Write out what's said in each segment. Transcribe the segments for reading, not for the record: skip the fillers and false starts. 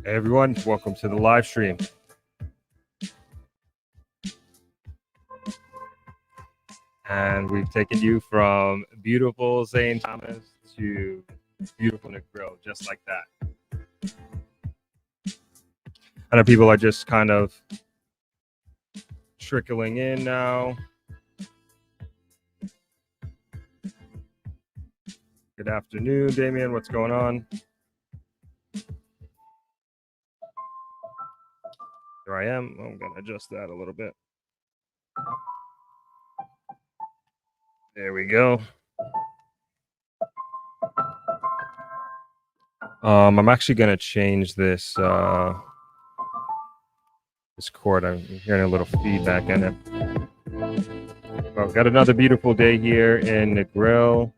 Hey everyone, welcome to the live stream. And we've taken you from beautiful St. Thomas to beautiful Negril, just like that. I know people are just kind of trickling in now. Good afternoon, Damien. What's going on? Here I am. I'm going to adjust that a little bit. There we go. I'm actually going to change this this chord. I'm hearing a little feedback in it. Well, got another beautiful day here in Negril.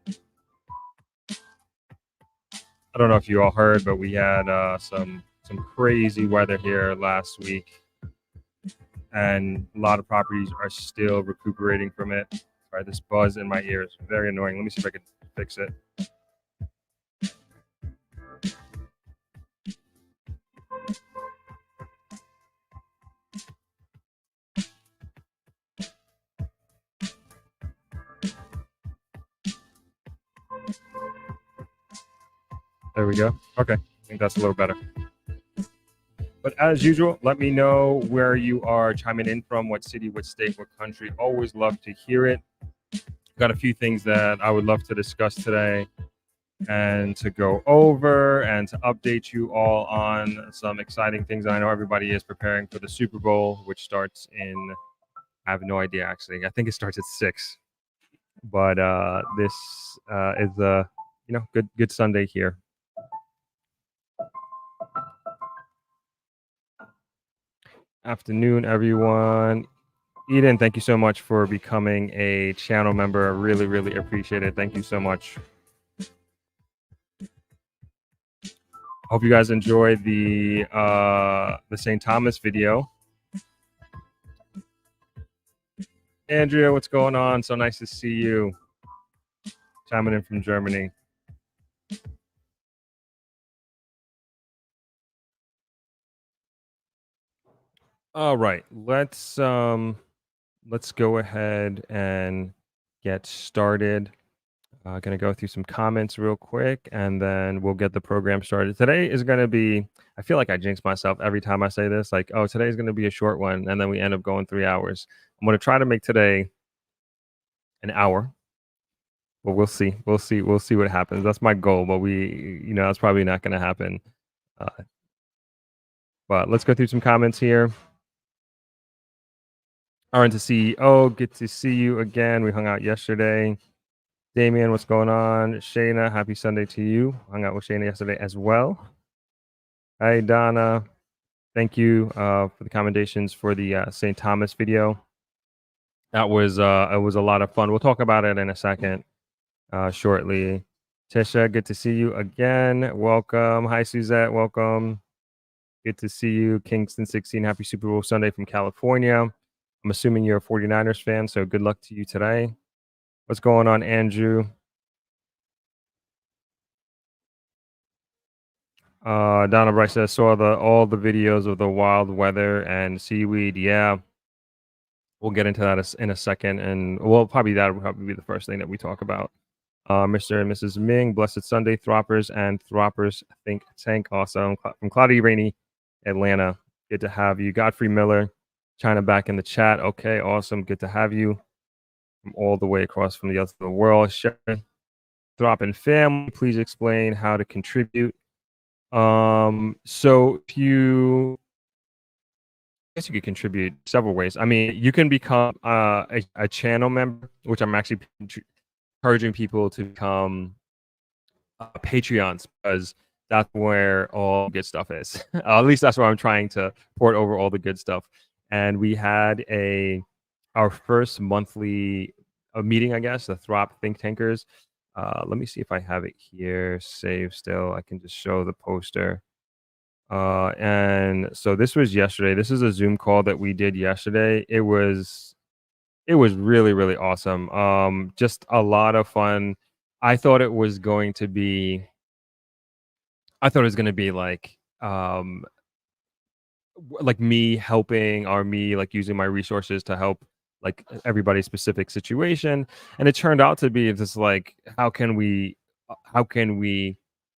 I don't know if you all heard, but we had some crazy weather here last week, and a lot of properties are still recuperating from it. Sorry, this buzz in my ear is very annoying. Let me see if I can fix it. There we go. Okay, I think that's a little better. But as usual, let me know where you are chiming in from, what city, what state, what country. Always love to hear it. Got a few things that I would love to discuss today and to go over and to update you all on some exciting things. I know everybody is preparing for the Super Bowl, which starts in, I have no idea actually. I think it starts at 6. But this is a good Sunday here. Afternoon, everyone. Eden, thank you so much for becoming a channel member. I really, really appreciate it. Thank you so much. Hope you guys enjoyed the St. Thomas video. Andrea, what's going on? So nice to see you. Chiming in from Germany. All right, let's go ahead and get started. Going to go through some comments real quick, and then we'll get the program started. Today is going to be, I feel like I jinx myself every time I say this, like, oh, today is going to be a short one, and then we end up going 3 hours. I'm going to try to make today an hour, but we'll see. We'll see what happens. That's my goal, but that's probably not going to happen. But let's go through some comments here. RN to CEO, good to see you again. We hung out yesterday. Damien, what's going on? Shayna, happy Sunday to you. Hung out with Shayna yesterday as well. Hi, Donna. Thank you for the commendations for the St. Thomas video. That was it was a lot of fun. We'll talk about it in a second, shortly. Tisha, good to see you again. Welcome. Hi, Suzette. Welcome. Good to see you. Kingston 16, happy Super Bowl Sunday from California. I'm assuming you're a 49ers fan, so good luck to you today. What's going on, Andrew? Donna Bryce says, saw all the videos of the wild weather and seaweed. Yeah, we'll get into that in a second, and that'll probably be the first thing that we talk about. Mr. and Mrs. Ming, blessed Sunday, Throppers and Throppers Think Tank, awesome. From cloudy, rainy Atlanta, good to have you. Godfrey Miller, China back in the chat. Okay, awesome, good to have you from all the way across from the other side of the world. Sharon, Throp and family, please explain how to contribute. So if you, I guess you could contribute several ways. I mean, you can become a channel member, which I'm actually encouraging people to become Patreons, because that's where all good stuff is. At least that's where I'm trying to port over all the good stuff. And we had our first monthly meeting, I guess, the Throp Think Tankers. Let me see if I have it here saved still. I can just show the poster. And so this was yesterday. This is a Zoom call that we did yesterday. It was really, really awesome. Just a lot of fun. I thought it was going to be I thought it was gonna be like me helping or me like using my resources to help like everybody's specific situation, and it turned out to be just like how can we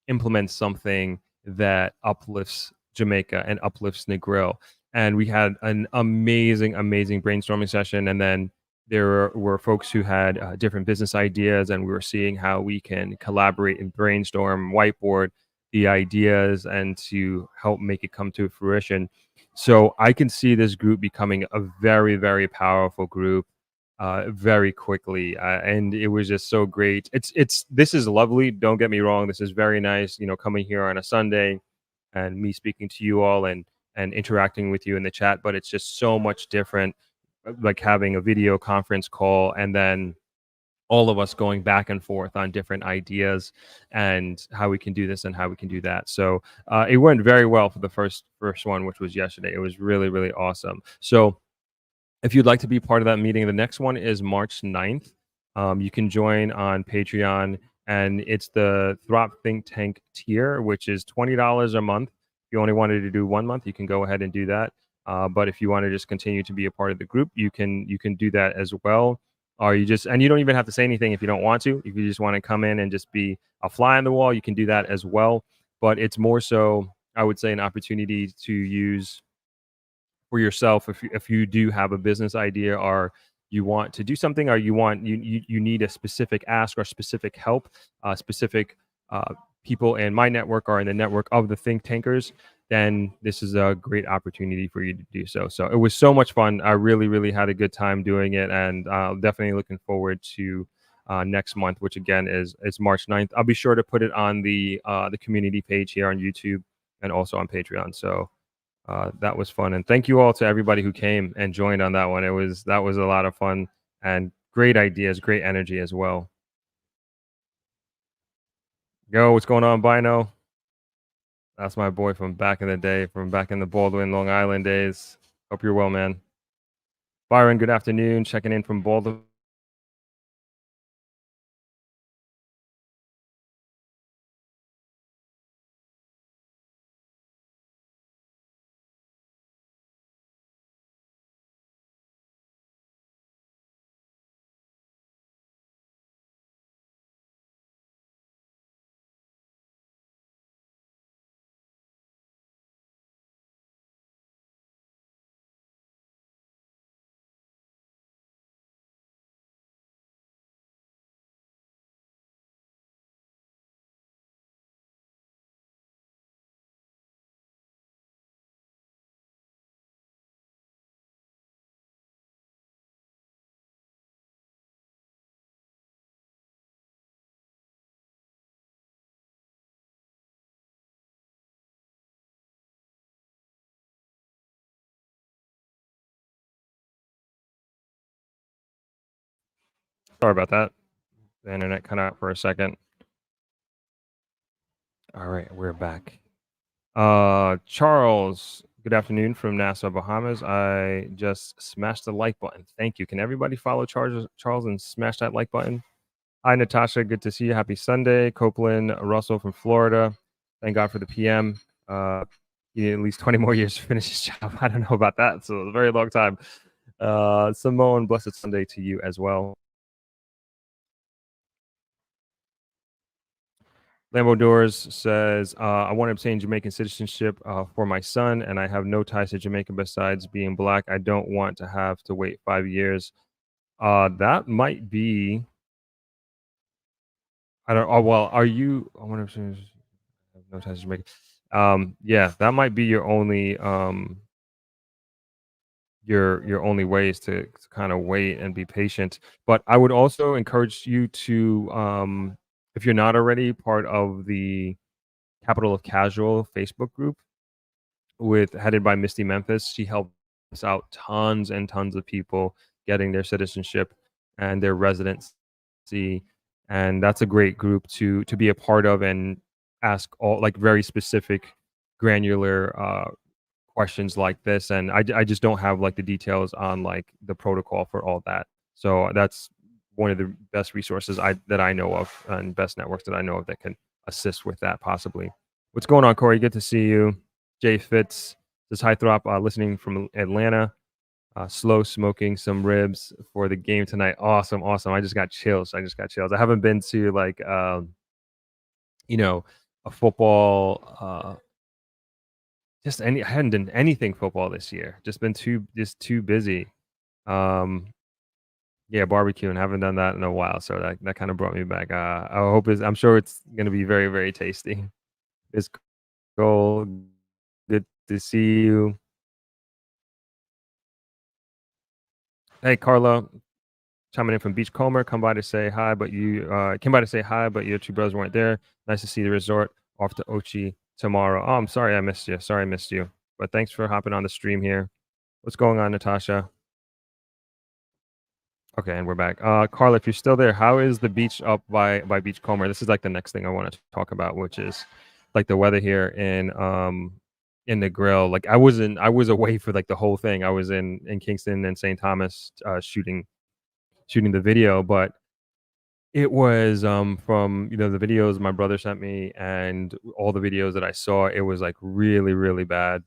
implement something that uplifts Jamaica and uplifts Negril. And we had an amazing brainstorming session, and then there were folks who had different business ideas, and we were seeing how we can collaborate and brainstorm, whiteboard the ideas, and to help make it come to fruition. So I can see this group becoming a very, very powerful group very quickly, and it was just so great. It's this is lovely. Don't get me wrong. This is very nice. Coming here on a Sunday and me speaking to you all and interacting with you in the chat. But it's just so much different, like having a video conference call and then all of us going back and forth on different ideas and how we can do this and how we can do that. So it went very well for the first one, which was yesterday. It was really, really awesome. So if you'd like to be part of that meeting, the next one is March 9th. You can join on Patreon, and it's the Throp Think Tank tier, which is $20 a month. If you only wanted to do 1 month, you can go ahead and do that. But if you want to just continue to be a part of the group, you can do that as well. Or you don't even have to say anything if you don't want to. If you just want to come in and just be a fly on the wall, you can do that as well. But it's more so, I would say, an opportunity to use for yourself if you do have a business idea, or you want to do something, or you need a specific ask or specific help, specific people in my network or in the network of the think tankers, then this is a great opportunity for you to do so. So it was so much fun. I really, really had a good time doing it, and definitely looking forward to next month, which again is March 9th. I'll be sure to put it on the community page here on YouTube and also on Patreon. So that was fun, and thank you all to everybody who came and joined on that one. That was a lot of fun and great ideas, great energy as well. Yo, what's going on, Bino? That's my boy from back in the day, from back in the Baldwin, Long Island days. Hope you're well, man. Byron, good afternoon. Checking in from Baldwin. Sorry about that. The internet cut out for a second. All right, we're back. Charles, good afternoon from Nassau, Bahamas. I just smashed the like button. Thank you. Can everybody follow Charles and smash that like button? Hi, Natasha. Good to see you. Happy Sunday. Copeland Russell from Florida. Thank God for the PM. You need at least 20 more years to finish his job. I don't know about that. So, a very long time. Simone, blessed Sunday to you as well. Lambo Doors says, I want to obtain Jamaican citizenship for my son, and I have no ties to Jamaica besides being black. I don't want to have to wait 5 years. That might be. I don't. Oh well, are you? I wonder if no ties to Jamaica. Yeah, that might be your only your only ways to kind of wait and be patient. But I would also encourage you to, if you're not already part of the Capital of Casual Facebook group, headed by Misty Memphis. She helps out tons and tons of people getting their citizenship and their residency, and that's a great group to be a part of and ask all like very specific granular questions like this, and I just don't have like the details on like the protocol for all that. So that's one of the best resources that I know of, and best networks that I know of that can assist with that possibly. What's going on, Corey? Good to see you. Jay Fitz says hi, Throp, listening from Atlanta. Slow smoking some ribs for the game tonight. Awesome, awesome. I just got chills. I haven't been to like you know, a football I hadn't done anything football this year. Just too busy. Um yeah, barbecuing. Haven't done that in a while, so that kind of brought me back. I'm sure it's gonna be very, very tasty. It's cool. Good to see you. Hey, Carla, chiming in from Beachcomber. Come by to say hi, but you came by to say hi, but your two brothers weren't there. Nice to see the resort. Off to Ochi tomorrow. Oh, I'm sorry I missed you. Sorry I missed you. But thanks for hopping on the stream here. What's going on, Natasha? Okay, and we're back. Carla, if you're still there, how is the beach up by Beachcomber? This is like the next thing I want to talk about, which is like the weather here in Negril. Like I was away for like the whole thing. I was in Kingston and St. Thomas shooting the video, but it was from the videos my brother sent me and all the videos that I saw, it was like really, really bad.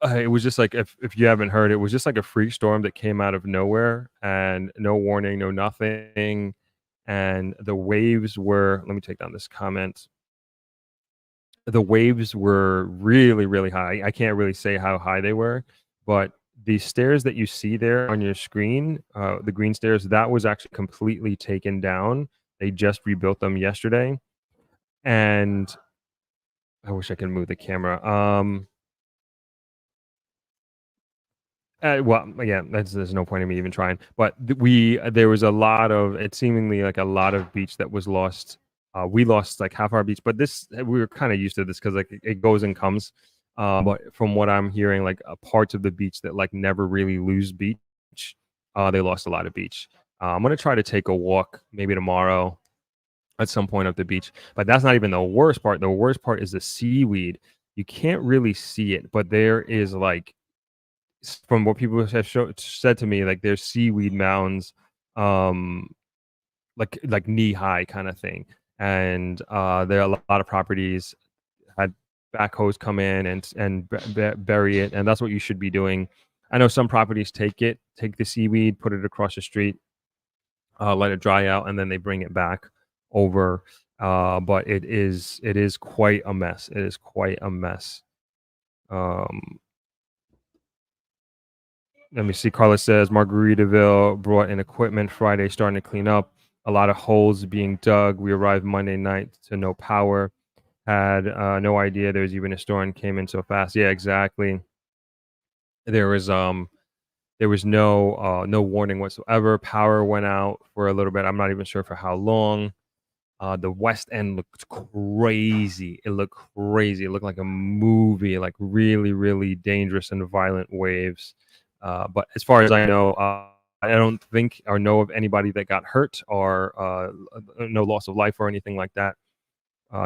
It was just like if you haven't heard, it was just like a freak storm that came out of nowhere and no warning, no nothing. And the waves were, let me take down this comment. The waves were really, really high. I can't really say how high they were, but the stairs that you see there on your screen, the green stairs, that was actually completely taken down. They just rebuilt them yesterday. And I wish I could move the camera. Well, yeah, there's no point in me even trying. But there was a lot of it seemingly like a lot of beach that was lost. We lost like half our beach, but this we were kind of used to this because like it goes and comes. But from what I'm hearing, like parts of the beach that like never really lose beach, they lost a lot of beach. I'm gonna try to take a walk maybe tomorrow at some point up the beach, but that's not even the worst part. The worst part is the seaweed. You can't really see it, but there is like from what people have said to me, like there's seaweed mounds, um, like knee high kind of thing, and there are a lot of properties had backhoes come in and bury it, and that's what you should be doing. I know some properties take the seaweed, put it across the street, let it dry out, and then they bring it back over. But it is quite a mess. It is quite a mess. Um, Let me see. Carlos says Margaritaville brought in equipment Friday, starting to clean up. A lot of holes being dug. We arrived Monday night to no power. Had no idea there was even a storm. Came in so fast. Yeah, exactly. There was no warning whatsoever. Power went out for a little bit. I'm not even sure for how long. The West End looked crazy. It looked crazy. It looked like a movie, like really, really dangerous and violent waves. But as far as I know, I don't think or know of anybody that got hurt or no loss of life or anything like that.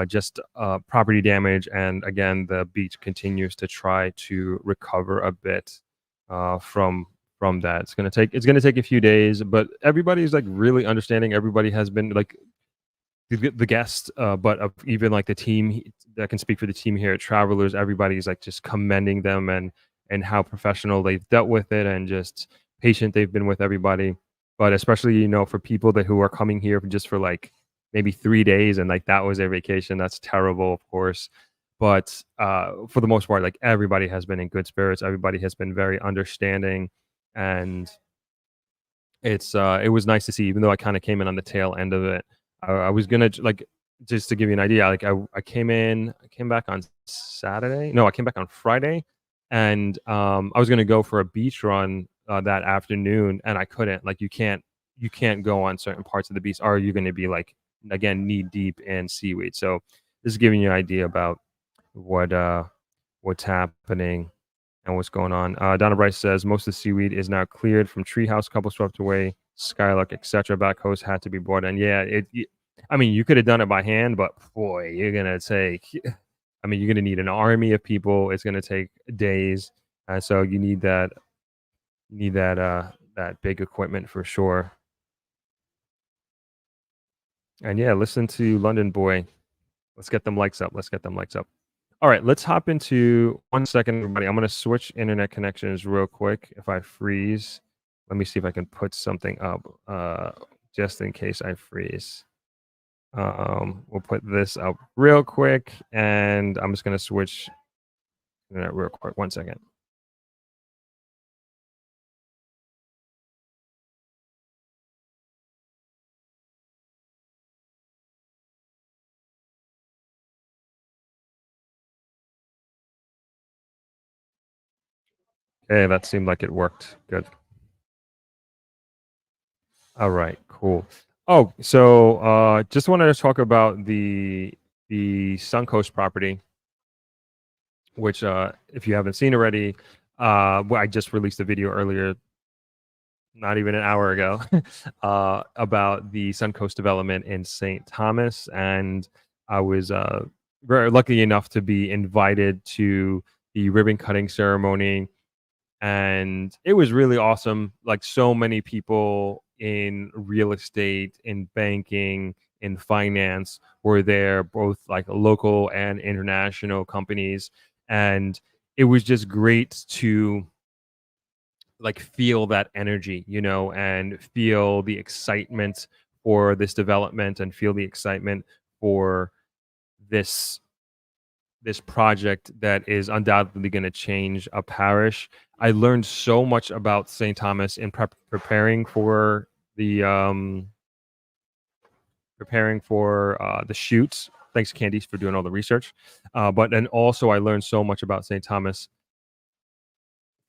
Just property damage. And again, the beach continues to try to recover a bit from that. It's gonna take a few days, but everybody's like really understanding. Everybody has been like the guest, but even like the team that can speak for the team here at Travelers, everybody's like just commending them and how professional they've dealt with it and just patient they've been with everybody. But especially for people who are coming here just for like maybe 3 days and like that was their vacation, that's terrible, of course. But for the most part, like everybody has been in good spirits. Everybody has been very understanding, and it was nice to see, even though I kind of came in on the tail end of it. I was gonna like just to give you an idea, like I came back on Saturday. No, I came back on Friday, and I was gonna go for a beach run that afternoon, and I couldn't. Like you can't go on certain parts of the beach, or you're gonna be like again knee deep in seaweed. So this is giving you an idea about what what's happening and what's going on. Donna Bryce says most of the seaweed is now cleared from treehouse, couple swept away, skylark, etc. Backhoes had to be brought in. Yeah, I mean, you could have done it by hand, but boy, you're gonna take I mean, you're gonna need an army of people. It's gonna take days, so you need that big equipment for sure. And yeah, listen to London Boy. Let's get them likes up. Let's get them likes up. All right, let's hop into 1 second, everybody. I'm gonna switch internet connections real quick. If I freeze, let me see if I can put something up, just in case I freeze. We'll put this up real quick, and I'm just gonna switch internet real quick. 1 second. Okay, that seemed like it worked. Good. All right, cool. Oh, so just wanted to talk about the Suncoast property, which if you haven't seen already, well, I just released a video earlier, not even an hour ago, about the Suncoast development in St. Thomas, and I was very lucky enough to be invited to the ribbon cutting ceremony, and it was really awesome. Like, so many people in real estate, in banking, in finance were there, both like local and international companies, and it was just great to like feel that energy, and feel the excitement for this development, and feel the excitement for this this project that is undoubtedly going to change a parish. I learned so much about St. Thomas in preparing for the the shoots. Thanks, Candice, for doing all the research. But then also, I learned so much about St. Thomas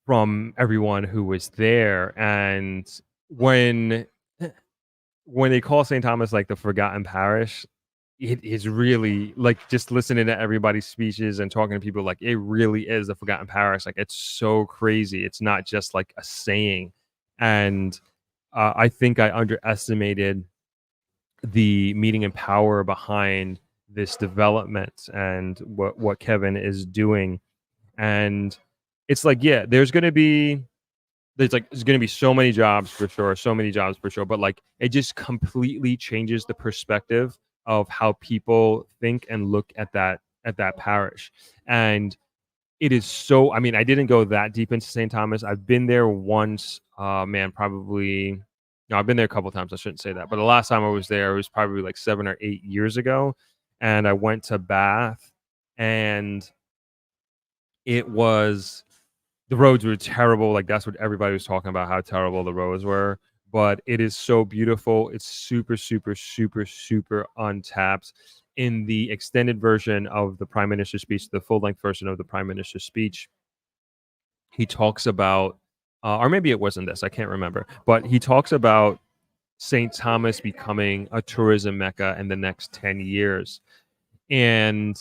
from everyone who was there. And when when they call St. Thomas like the forgotten parish, it is really like, just listening to everybody's speeches and talking to people, like, it really is the forgotten parish. Like, it's so crazy. It's not just like a saying. And I think I underestimated the meaning and power behind this development and what Kevin is doing. And it's like, yeah, there's going to be so many jobs for sure, so many jobs for sure, but like, it just completely changes the perspective of how people think and look at that parish. And it is so, I mean, I didn't go that deep into St. Thomas. I've been there once, man, probably, no, I've been there a couple times. I shouldn't say that. But the last time I was there, it was probably like 7 or 8 years ago. And I went to Bath, and it was, the roads were terrible. Like, that's what everybody was talking about, how terrible the roads were. But it is so beautiful. It's super, super, super, super untapped. In the extended version of the Prime Minister's speech, the full length version of the Prime Minister's speech, he talks about, or maybe it wasn't this, I can't remember, but he talks about St. Thomas becoming a tourism mecca in the next 10 years. And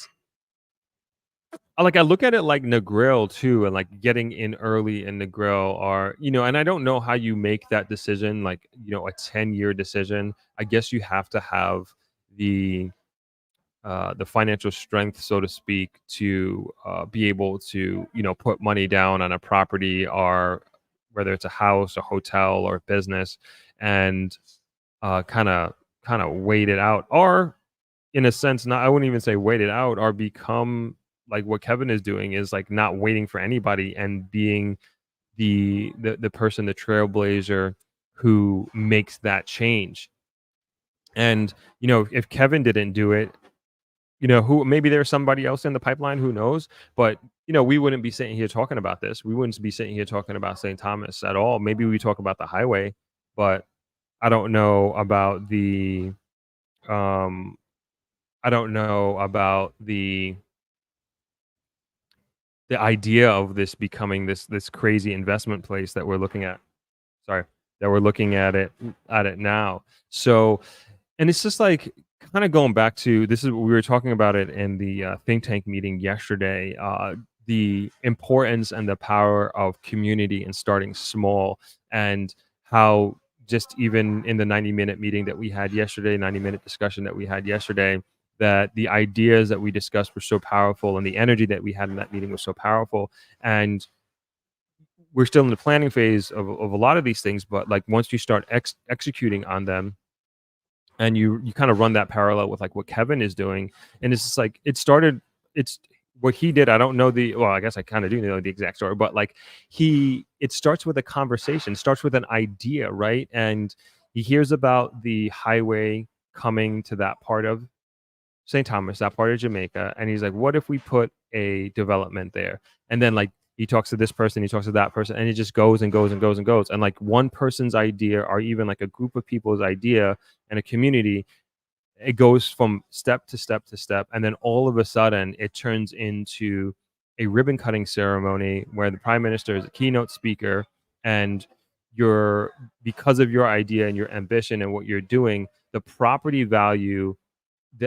I look at it like Negril too, and like getting in early in Negril, or and I don't know how you make that decision, like, a 10-year decision. I guess you have to have the the financial strength, so to speak, to be able to put money down on a property, or whether it's a house, a hotel, or a business, and kind of wait it out, or in a sense, not, I wouldn't even say wait it out, or become like what Kevin is doing, is like not waiting for anybody, and being the person, the trailblazer, who makes that change. And if Kevin didn't do it, who, maybe there's somebody else in the pipeline, who knows? But we wouldn't be sitting here talking about this. We wouldn't be sitting here talking about St. Thomas at all. Maybe we talk about the highway, but I don't know about the um I don't know about the idea of this becoming this crazy investment place that we're looking at. Sorry, that we're looking at it now. So, and it's just like, kind of going back to, this is what we were talking about it in the think tank meeting yesterday. The importance and the power of community and starting small, and how, just even in the 90-minute meeting that we had yesterday, 90-minute discussion that we had yesterday, that the ideas that we discussed were so powerful and the energy that we had in that meeting was so powerful. And we're still in the planning phase of a lot of these things, but like once you start executing on them and you kind of run that parallel with like what Kevin is doing, and it's just like it's what he did. I don't know well, I guess I kind of do know the exact story, but like it starts with a conversation, starts with an idea, right? And he hears about the highway coming to that part of St. Thomas, that part of Jamaica, and he's like, "What if we put a development there?" And then like he talks to this person, he talks to that person, and it just goes and goes and goes and goes. And like one person's idea, or even like a group of people's idea, and a community, it goes from step to step to step, and then all of a sudden it turns into a ribbon cutting ceremony where the prime minister is a keynote speaker, and your because of your idea and your ambition and what you're doing, the property value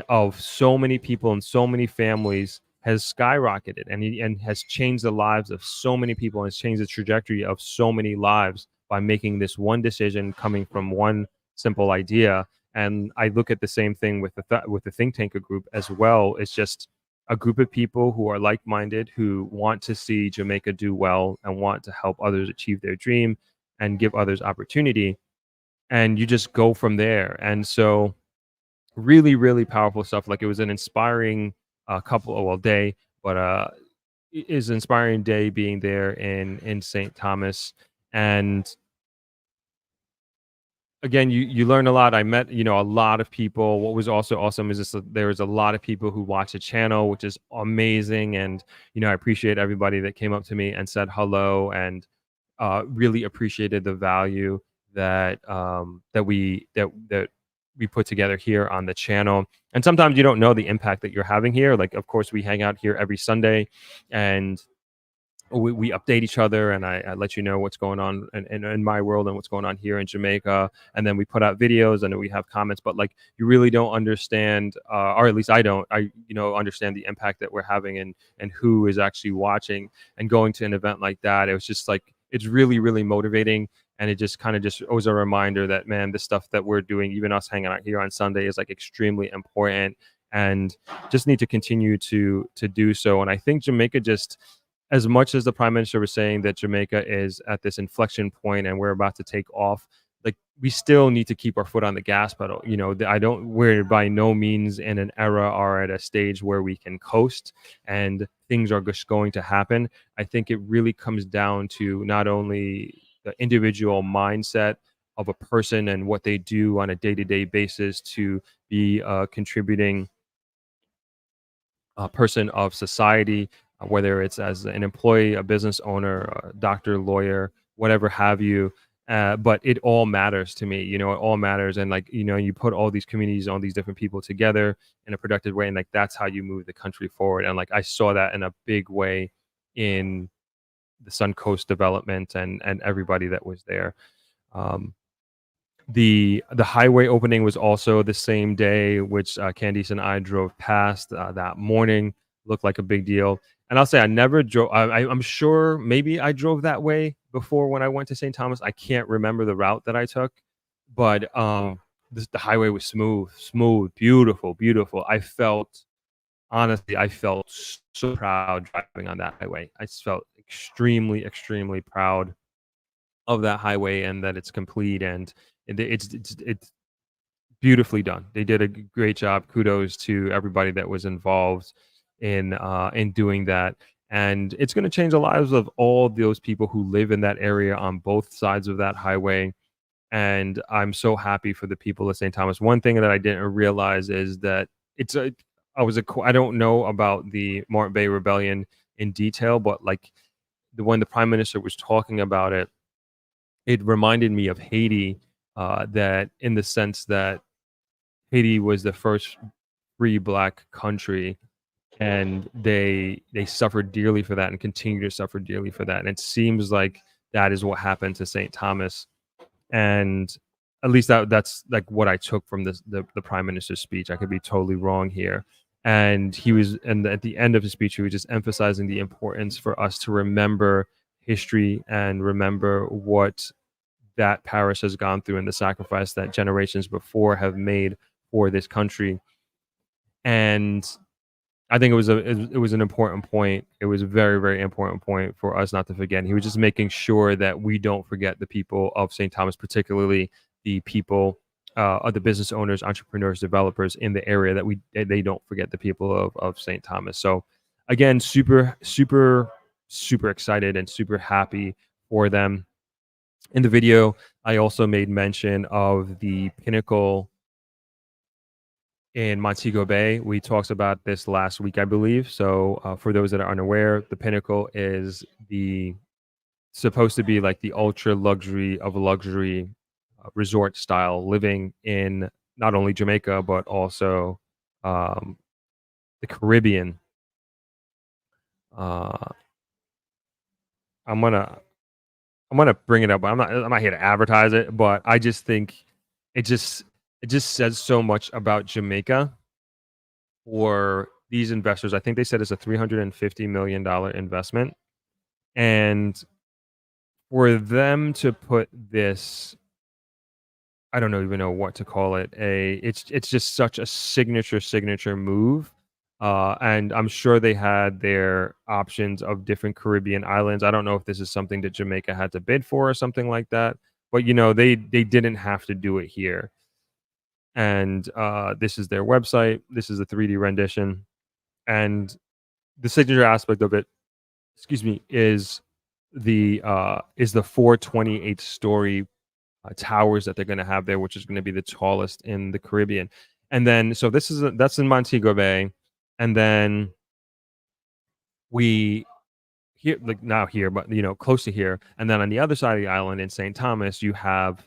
of so many people and so many families has skyrocketed, and has changed the lives of so many people, and has changed the trajectory of so many lives by making this one decision coming from one simple idea. And I look at the same thing with with the think tanker group as well. It's just a group of people who are like-minded, who want to see Jamaica do well and want to help others achieve their dream and give others opportunity, and you just go from there. And so really, really powerful stuff. Like it was an inspiring day, but is inspiring day being there in St. Thomas. And again, you learn a lot. I met, a lot of people. What was also awesome is this: there was a lot of people who watch the channel, which is amazing. And I appreciate everybody that came up to me and said hello, and really appreciated the value that we put together here on the channel. And sometimes you don't know the impact that you're having here. Like, of course, we hang out here every Sunday, and we update each other, and I let you know what's going on in my world and what's going on here in Jamaica. And then we put out videos and then we have comments, but like you really don't understand, or at least I don't, understand the impact that we're having, and who is actually watching. And going to an event like that, it was just like, it's really, really motivating. And it just kind of just was a reminder that, man, the stuff that we're doing, even us hanging out here on Sunday, is like extremely important, and just need to continue to do so. And I think Jamaica just, as much as the prime minister was saying that Jamaica is at this inflection point and we're about to take off, like we still need to keep our foot on the gas pedal. We're by no means in an era or at a stage where we can coast and things are just going to happen. I think it really comes down to not only the individual mindset of a person and what they do on a day-to-day basis to be contributing person of society, whether it's as an employee, a business owner, a doctor, lawyer, whatever have you. But it all matters to me. It all matters. And like, you put all these communities, all these different people together in a productive way. And like, that's how you move the country forward. And like, I saw that in a big way in the Suncoast development and everybody that was there. The highway opening was also the same day, which Candice and I drove past that morning. Looked like a big deal. And I'll say I never drove. I'm sure maybe I drove that way before when I went to St. Thomas. I can't remember the route that I took, but the highway was smooth, beautiful, beautiful. I felt so proud driving on that highway. I just felt extremely, extremely proud of that highway, and that it's complete, and it's beautifully done. They did a great job. Kudos to everybody that was involved in doing that. And it's going to change the lives of all those people who live in that area on both sides of that highway. And I'm so happy for the people of St. Thomas. One thing that I didn't realize is that it's a I don't know about the Morant Bay Rebellion in detail, but like when the prime minister was talking about it, it reminded me of Haiti, that in the sense that Haiti was the first free black country, and they suffered dearly for that and continue to suffer dearly for that. And it seems like that is what happened to St. Thomas. And at least that's like what I took from the prime minister's speech. I could be totally wrong here. And at the end of his speech, he was just emphasizing the importance for us to remember history and remember what that parish has gone through and the sacrifice that generations before have made for this country. And I think it was an important point. It was a very, very important point for us not to forget. He was just making sure that we don't forget the people of St. Thomas, particularly the people of the business owners, entrepreneurs, developers in the area, that they don't forget the people of St. Thomas. So again, super, super, super excited and super happy for them. In the video, I also made mention of the Pinnacle in Montego Bay. We talked about this last week, I believe. So for those that are unaware, the Pinnacle is the supposed to be like the ultra luxury of luxury resort style living in not only Jamaica but also um, the Caribbean. Uh, I'm gonna I'm gonna bring it up, but I'm not here to advertise it. But I just think it just it just says so much about Jamaica for these investors. I think they said it's a $350 million investment, and for them to put this, I don't even know what to call it. It's just such a signature move. And I'm sure they had their options of different Caribbean islands. I don't know if this is something that Jamaica had to bid for or something like that. But they didn't have to do it here. And this is their website. This is a 3D rendition, and the signature aspect of it, excuse me, is the 428-story towers that they're going to have there, which is going to be the tallest in the Caribbean. And then so that's in Montego Bay, and then we here, like, not here, but close to here, and then on the other side of the island in St. Thomas, you have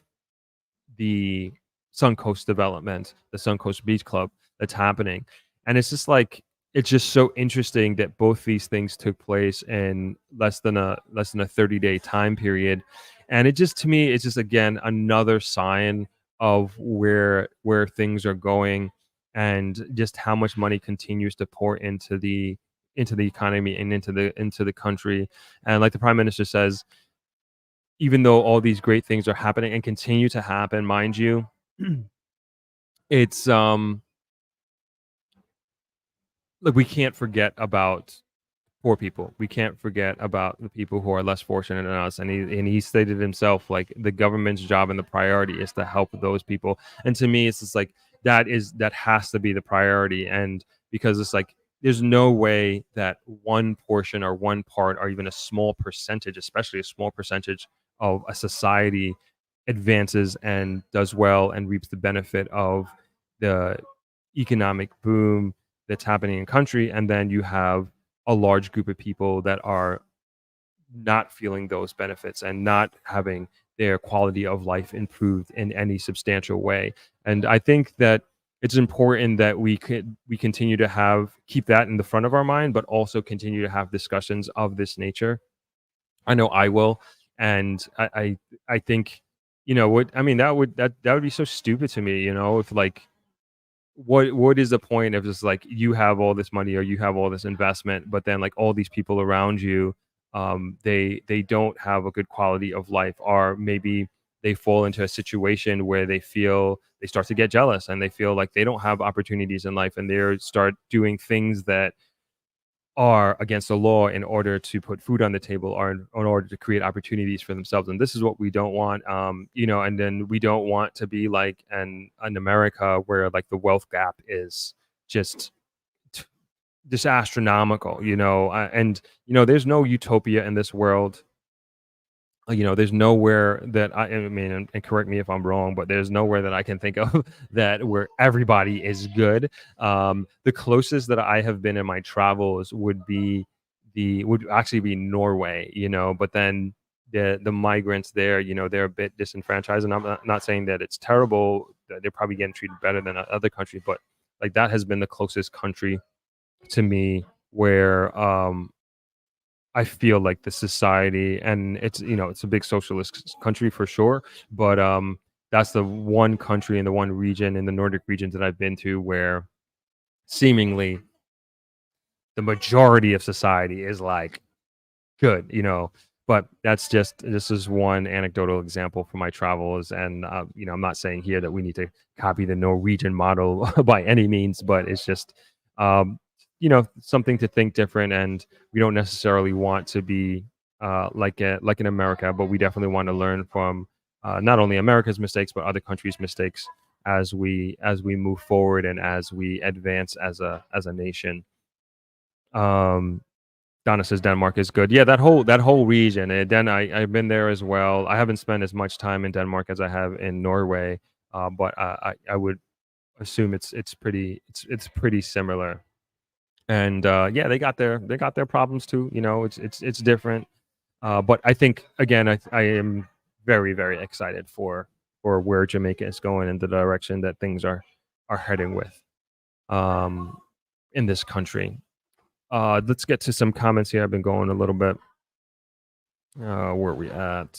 the Suncoast development, the Suncoast Beach Club that's happening. And it's just like it's just so interesting that both these things took place in less than a 30-day time period. And it just, to me, it's just again another sign of where things are going, and just how much money continues to pour into the economy and into the country. And like the prime minister says, even though all these great things are happening and continue to happen, mind you, it's like we can't forget about poor people. We can't forget about the people who are less fortunate than us. And he stated himself, like, the government's job and the priority is to help those people. And to me, it's just like that has to be the priority. And because it's like there's no way that one portion or one part or even a small percentage, especially a small percentage of a society, advances and does well and reaps the benefit of the economic boom that's happening in country, and then you have a large group of people that are not feeling those benefits and not having their quality of life improved in any substantial way. And I think that it's important that we continue to keep that in the front of our mind, but also continue to have discussions of this nature. I know I will, and I think, what I mean, that would be so stupid to me, if, like, what is the point of just like you have all this money or you have all this investment, but then like all these people around you, they don't have a good quality of life, or maybe they fall into a situation where they start to get jealous and they feel like they don't have opportunities in life, and they start doing things that are against the law in order to put food on the table, or in order to create opportunities for themselves. And this is what we don't want. And then we don't want to be like an America where like the wealth gap is just t- just astronomical, and there's no utopia in this world. There's nowhere that I mean, and correct me if I'm wrong, but there's nowhere that I can think of that where everybody is good. The closest that I have been in my travels would actually be Norway, but then the migrants there, they're a bit disenfranchised, and I'm not saying that it's terrible. That they're probably getting treated better than other countries, but like that has been the closest country to me where I feel like the society, and it's a big socialist country for sure, but that's the one country and the one region in the Nordic regions that I've been to where seemingly the majority of society is like good. But that's just this is one anecdotal example from my travels, and I'm not saying here that we need to copy the Norwegian model by any means, but it's just um, something to think different, and we don't necessarily want to be like in America, but we definitely want to learn from not only America's mistakes but other countries' mistakes as we move forward and as we advance as a nation. Um, Donna says Denmark is good. Yeah, that whole region. And then I've been there as well. I haven't spent as much time in Denmark as I have in Norway, but I would assume it's pretty similar. And yeah, they got their problems too. It's different. But I think again, I am very very excited for where Jamaica is going and the direction that things are heading with um, in this country. Let's get to some comments here. I've been going a little bit. Where are we at?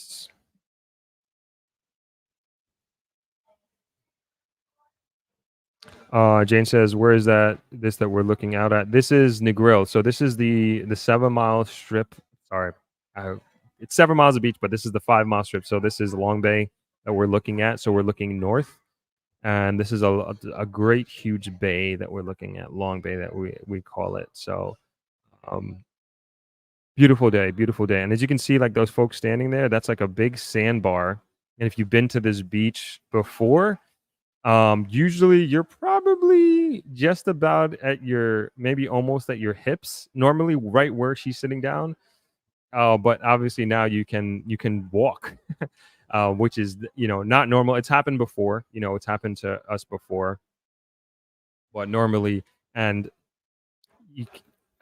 Jane says, "Where is that? This that we're looking out at? This is Negril. So this is the 7 mile strip. Sorry, uh, it's 7 miles of beach, but this is the 5 mile strip. So this is Long Bay that we're looking at. So we're looking north, and this is a great huge bay that we're looking at, Long Bay that we call it. So um, beautiful day, beautiful day. And as you can see, like those folks standing there, that's like a big sandbar. And if you've been to this beach before, usually you're probably just about at your maybe almost at your hips, normally right where she's sitting down. But obviously now you can walk, which is not normal. It's happened before, it's happened to us before, but normally and you,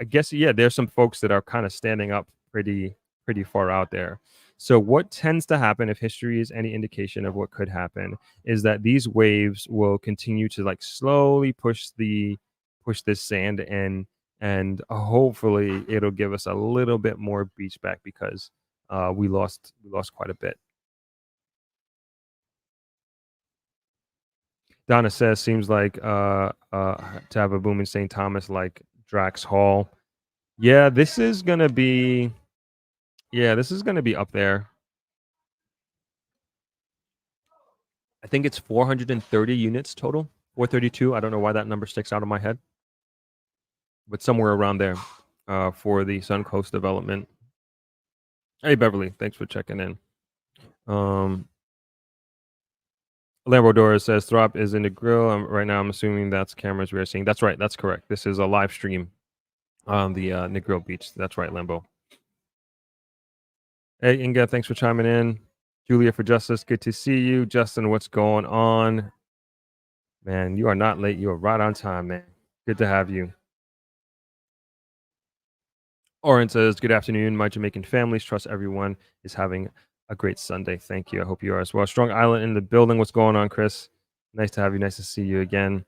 I guess yeah, there's some folks that are kind of standing up pretty far out there. So what tends to happen if history is any indication of what could happen is that these waves will continue to like slowly push this sand in and hopefully it'll give us a little bit more beach back because we lost quite a bit. Donna says seems like to have a boom in St. Thomas like Drax Hall. Yeah, this is gonna be up there. I think it's 430 units total. 432. I don't know why that number sticks out of my head, but somewhere around there for the Suncoast development. Hey Beverly, thanks for checking in. Um, Lambodora says Throp is in the grill. Right now, I'm assuming that's cameras we are seeing. That's right. That's correct. This is a live stream on the Negril Beach. That's right, Lambo. Hey Inga, thanks for chiming in. Julia for Justice, good to see you. Justin, what's going on? Man, you are not late. You are right on time, man. Good to have you. Oren says, "Good afternoon, my Jamaican families. Trust everyone is having a great Sunday. Thank you. I hope you are as well." Strong Island in the building. What's going on, Chris? Nice to have you. Nice to see you again.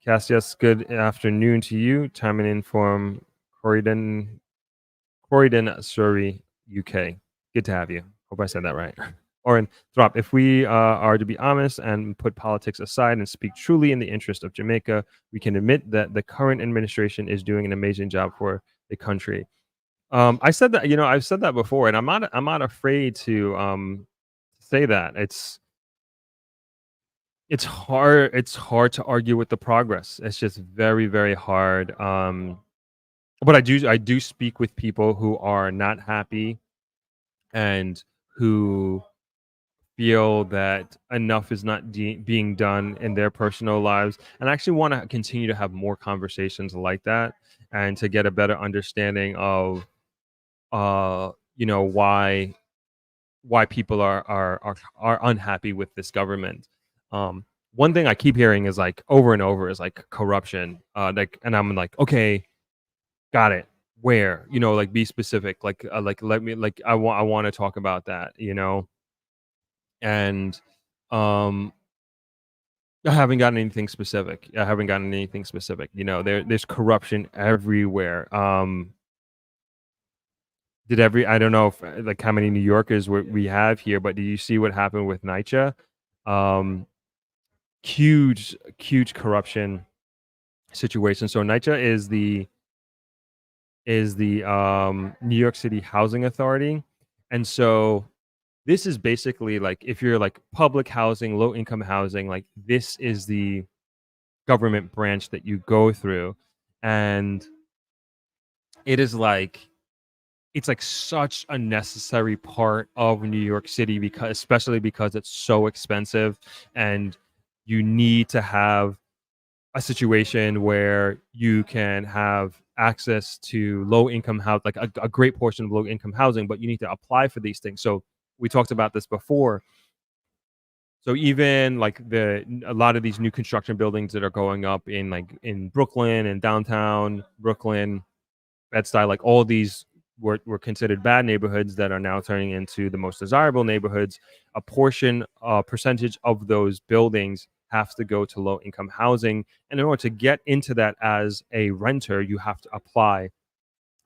Cassius, good afternoon to you. Chiming in from Croydon, Surrey, UK. Good to have you. Hope I said that right. Oren, Throp, if we are to be honest and put politics aside and speak truly in the interest of Jamaica, we can admit that the current administration is doing an amazing job for the country. I said that, I've said that before, and I'm not afraid to say that. It's hard to argue with the progress. It's just very, very hard. But I do speak with people who are not happy and who feel that enough is not being done in their personal lives, and I actually want to continue to have more conversations like that and to get a better understanding of why people are unhappy with this government. One thing I keep hearing is like over and over is like corruption. And I'm like, okay, got it. Where? Like be specific. Like let me like I want to talk about that. And um I haven't gotten anything specific. I haven't gotten anything specific. There's corruption everywhere. I don't know if like how many New Yorkers we have here, but did you see what happened with NYCHA? Um, huge corruption situation. So NYCHA is the New York City Housing Authority. And so this is basically like if you're like public housing, low income housing, like this is the government branch that you go through. And it is like it's like such a necessary part of New York City because especially because it's so expensive and you need to have a situation where you can have access to low income house like a great portion of low income housing, but you need to apply for these things. So we talked about this before. So even like a lot of these new construction buildings that are going up in like in Brooklyn and downtown Brooklyn, Bed-Stuy, like all these were considered bad neighborhoods that are now turning into the most desirable neighborhoods. A portion, percentage of those buildings have to go to low income housing. And in order to get into that as a renter, you have to apply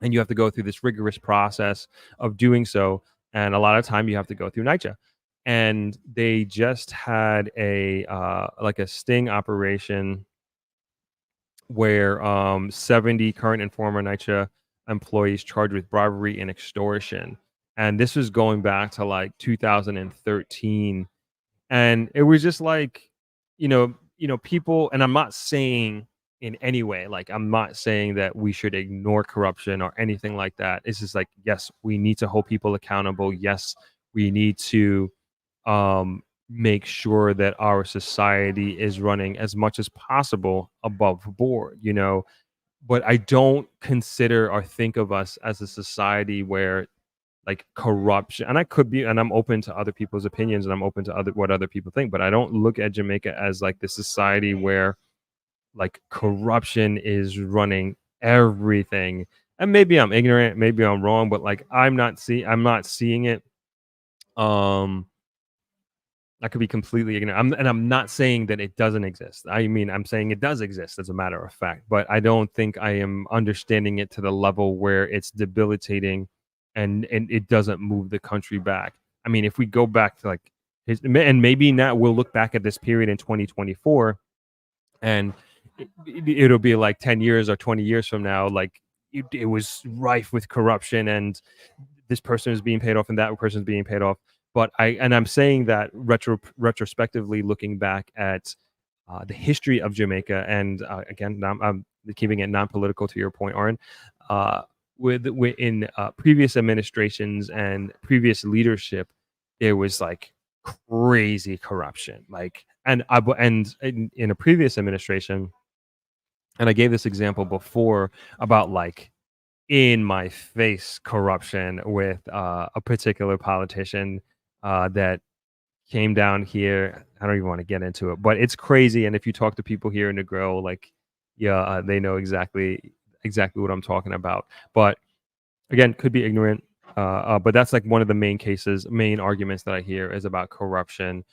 and you have to go through this rigorous process of doing so. And a lot of time you have to go through NYCHA. And they just had a like a sting operation where 70 current and former NYCHA employees charged with bribery and extortion. And this was going back to like 2013. And it was just like, people, and I'm not saying in any way, like I'm not saying that we should ignore corruption or anything like that. It's just like, yes, we need to hold people accountable. Yes, we need to make sure that our society is running as much as possible above board, but I don't consider or think of us as a society where like corruption, and I could be, and I'm open to other people's opinions and I'm open to what other people think, but I don't look at Jamaica as like the society where like corruption is running everything. And maybe I'm ignorant, maybe I'm wrong, but like I'm not seeing it. Um I could be completely ignorant. I'm not saying that it doesn't exist. I mean, I'm saying it does exist as a matter of fact, but I don't think I am understanding it to the level where it's debilitating and it doesn't move the country back. I mean, if we go back to like and maybe now we'll look back at this period in 2024 and it'll be like 10 years or 20 years from now, like it was rife with corruption and this person is being paid off and that person is being paid off. But I'm saying that retrospectively, looking back at the history of Jamaica, and again, I'm keeping it non-political to your point, Aaron. In previous administrations and previous leadership, there was like crazy corruption. Like, and in a previous administration, and I gave this example before about like in my face corruption with a particular politician that came down here. I don't even want to get into it, but it's crazy. And if you talk to people here in Negril, like, yeah, they know exactly what I'm talking about. But again, could be ignorant. But that's like one of the main arguments that I hear is about corruption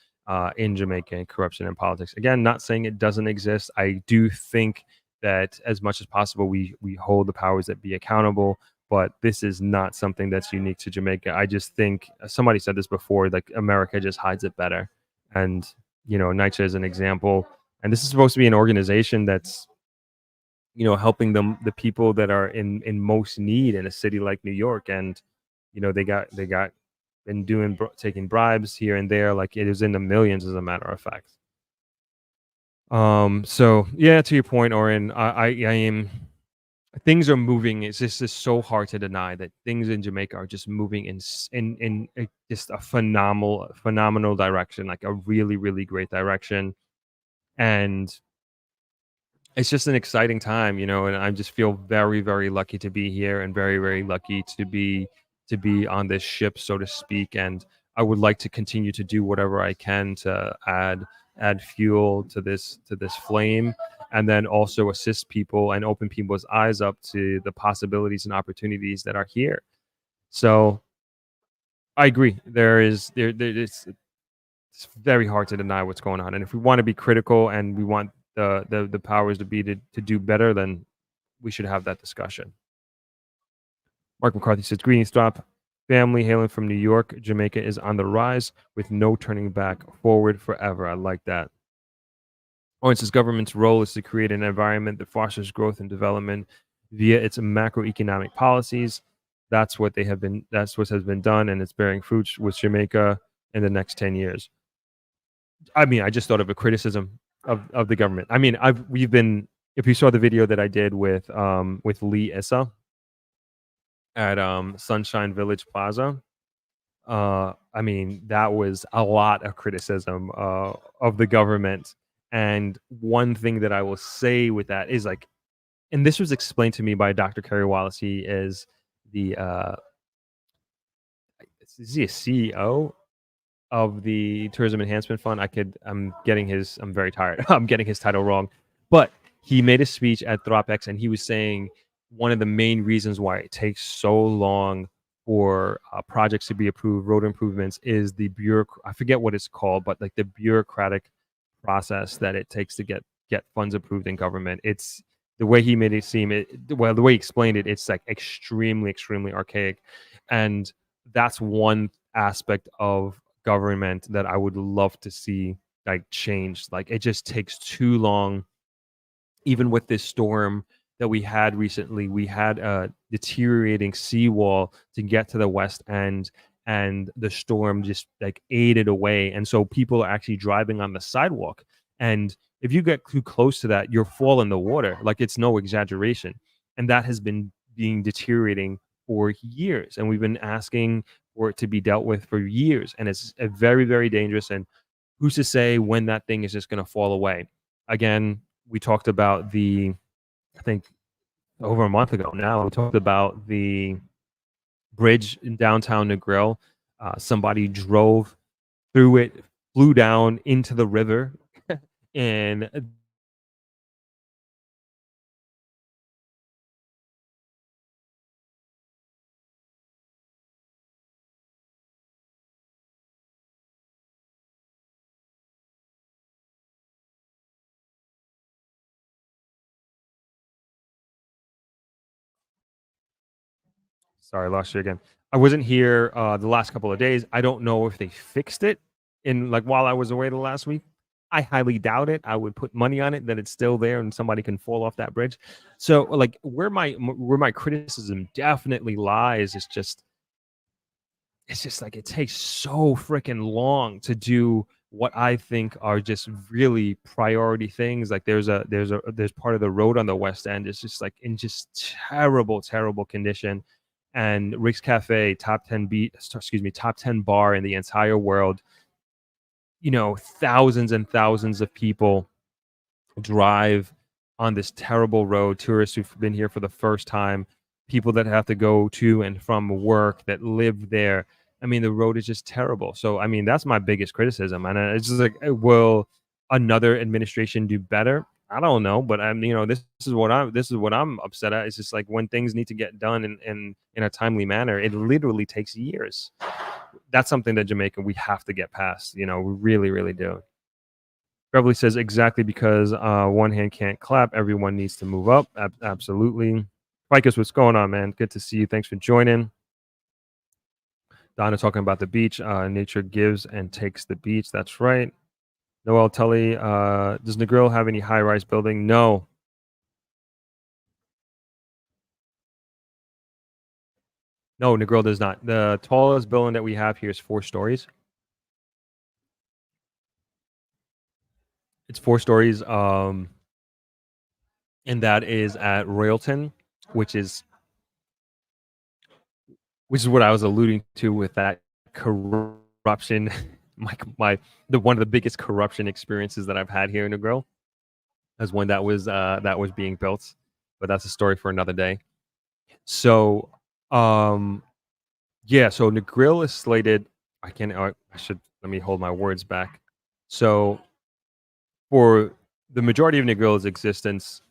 in Jamaica and corruption in politics. Again, not saying it doesn't exist. I do think that as much as possible, we hold the powers that be accountable. But this is not something that's unique to Jamaica. I just think somebody said this before, like America just hides it better. And, NYCHA is an example. And this is supposed to be an organization that's helping the people that are in most need in a city like New York. And they got been taking bribes here and there, like it is in the millions as a matter of fact. So yeah, to your point, Oren, I am, things are moving. It's just so hard to deny that things in Jamaica are just moving in just a phenomenal direction, like a really, really great direction. And it's just an exciting time, and I just feel very, very lucky to be here and very, very lucky to be on this ship, so to speak. And I would like to continue to do whatever I can to add fuel to this flame, and then also assist people and open people's eyes up to the possibilities and opportunities that are here. So I agree. It's very hard to deny what's going on. And if we want to be critical and we want the powers to be to do better, then we should have that discussion. Mark McCarthy says, greetings, Stop. Family hailing from New York. Jamaica is on the rise with no turning back, forward forever. I like that. Owen says, government's role is to create an environment that fosters growth and development via its macroeconomic policies. That's what they have been. That's what has been done, and it's bearing fruits with Jamaica in the next 10 years. I mean, I just thought of a criticism of the government. I mean, we've been. If you saw the video that I did with Lee Issa at Sunshine Village Plaza, I mean, that was a lot of criticism of the government. And one thing that I will say with that is like, and this was explained to me by Dr. Kerry Wallace. He is the is he a CEO of the Tourism Enhancement Fund? I'm very tired. I'm getting his title wrong. But he made a speech at Thropex and he was saying one of the main reasons why it takes so long for projects to be approved, road improvements, is I forget what it's called, but like the bureaucratic process that it takes to get funds approved in government. It's the way he made it seem, the way he explained it, it's like extremely, extremely archaic. And that's one aspect of government that I would love to see like changed. Like it just takes too long. Even with this storm that we had recently, we had a deteriorating seawall to get to the west end, and the storm just like ate it away. And so people are actually driving on the sidewalk. And if you get too close to that, you'll fall in the water. Like it's no exaggeration. And that has been being deteriorating for years. And we've been asking for it to be dealt with for years. And it's a very, very dangerous. And who's to say when that thing is just going to fall away? Again, we talked about I think over a month ago now, we talked about the bridge in downtown Negril. Somebody drove through it, flew down into the river, and sorry, I lost you again. I wasn't here the last couple of days. I don't know if they fixed it in like while I was away the last week. I highly doubt it. I would put money on it that it's still there and somebody can fall off that bridge. So like where my criticism definitely lies is just it's just like it takes so freaking long to do what I think are just really priority things. Like there's part of the road on the west end. It's just like in just terrible, terrible condition. And Rick's Cafe, top 10 bar in the entire world. Thousands and thousands of people drive on this terrible road. Tourists who've been here for the first time, people that have to go to and from work that live there. I mean, the road is just terrible. So, I mean, that's my biggest criticism. And it's just like, will another administration do better? I don't know, but this is what I'm upset at. It's just like when things need to get done in a timely manner, it literally takes years. That's something that Jamaica we have to get past. We really, really do. Beverly says exactly because one hand can't clap. Everyone needs to move up. Absolutely. Ficus, what's going on, man? Good to see you. Thanks for joining. Donna talking about the beach. Nature gives and takes the beach. That's right. Noel Tully, does Negril have any high-rise building? No. No, Negril does not. The tallest building that we have here is 4 stories. It's 4 stories. And that is at Royalton, which is what I was alluding to with that corruption. One of the biggest corruption experiences that I've had here in Negril as one that was being built, but that's a story for another day. So, yeah. So Negril is slated. I should let me hold my words back. So, for the majority of Negril's existence,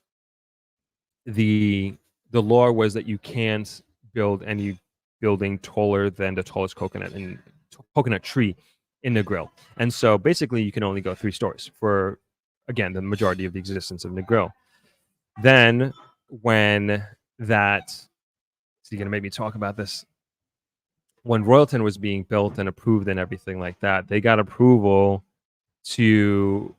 the law was that you can't build any building taller than the tallest coconut tree in Negril. And so basically you can only go 3 stories for, again, the majority of the existence of Negril. Then when that, so you're gonna make me talk about this. When Royalton was being built and approved and everything like that, they got approval to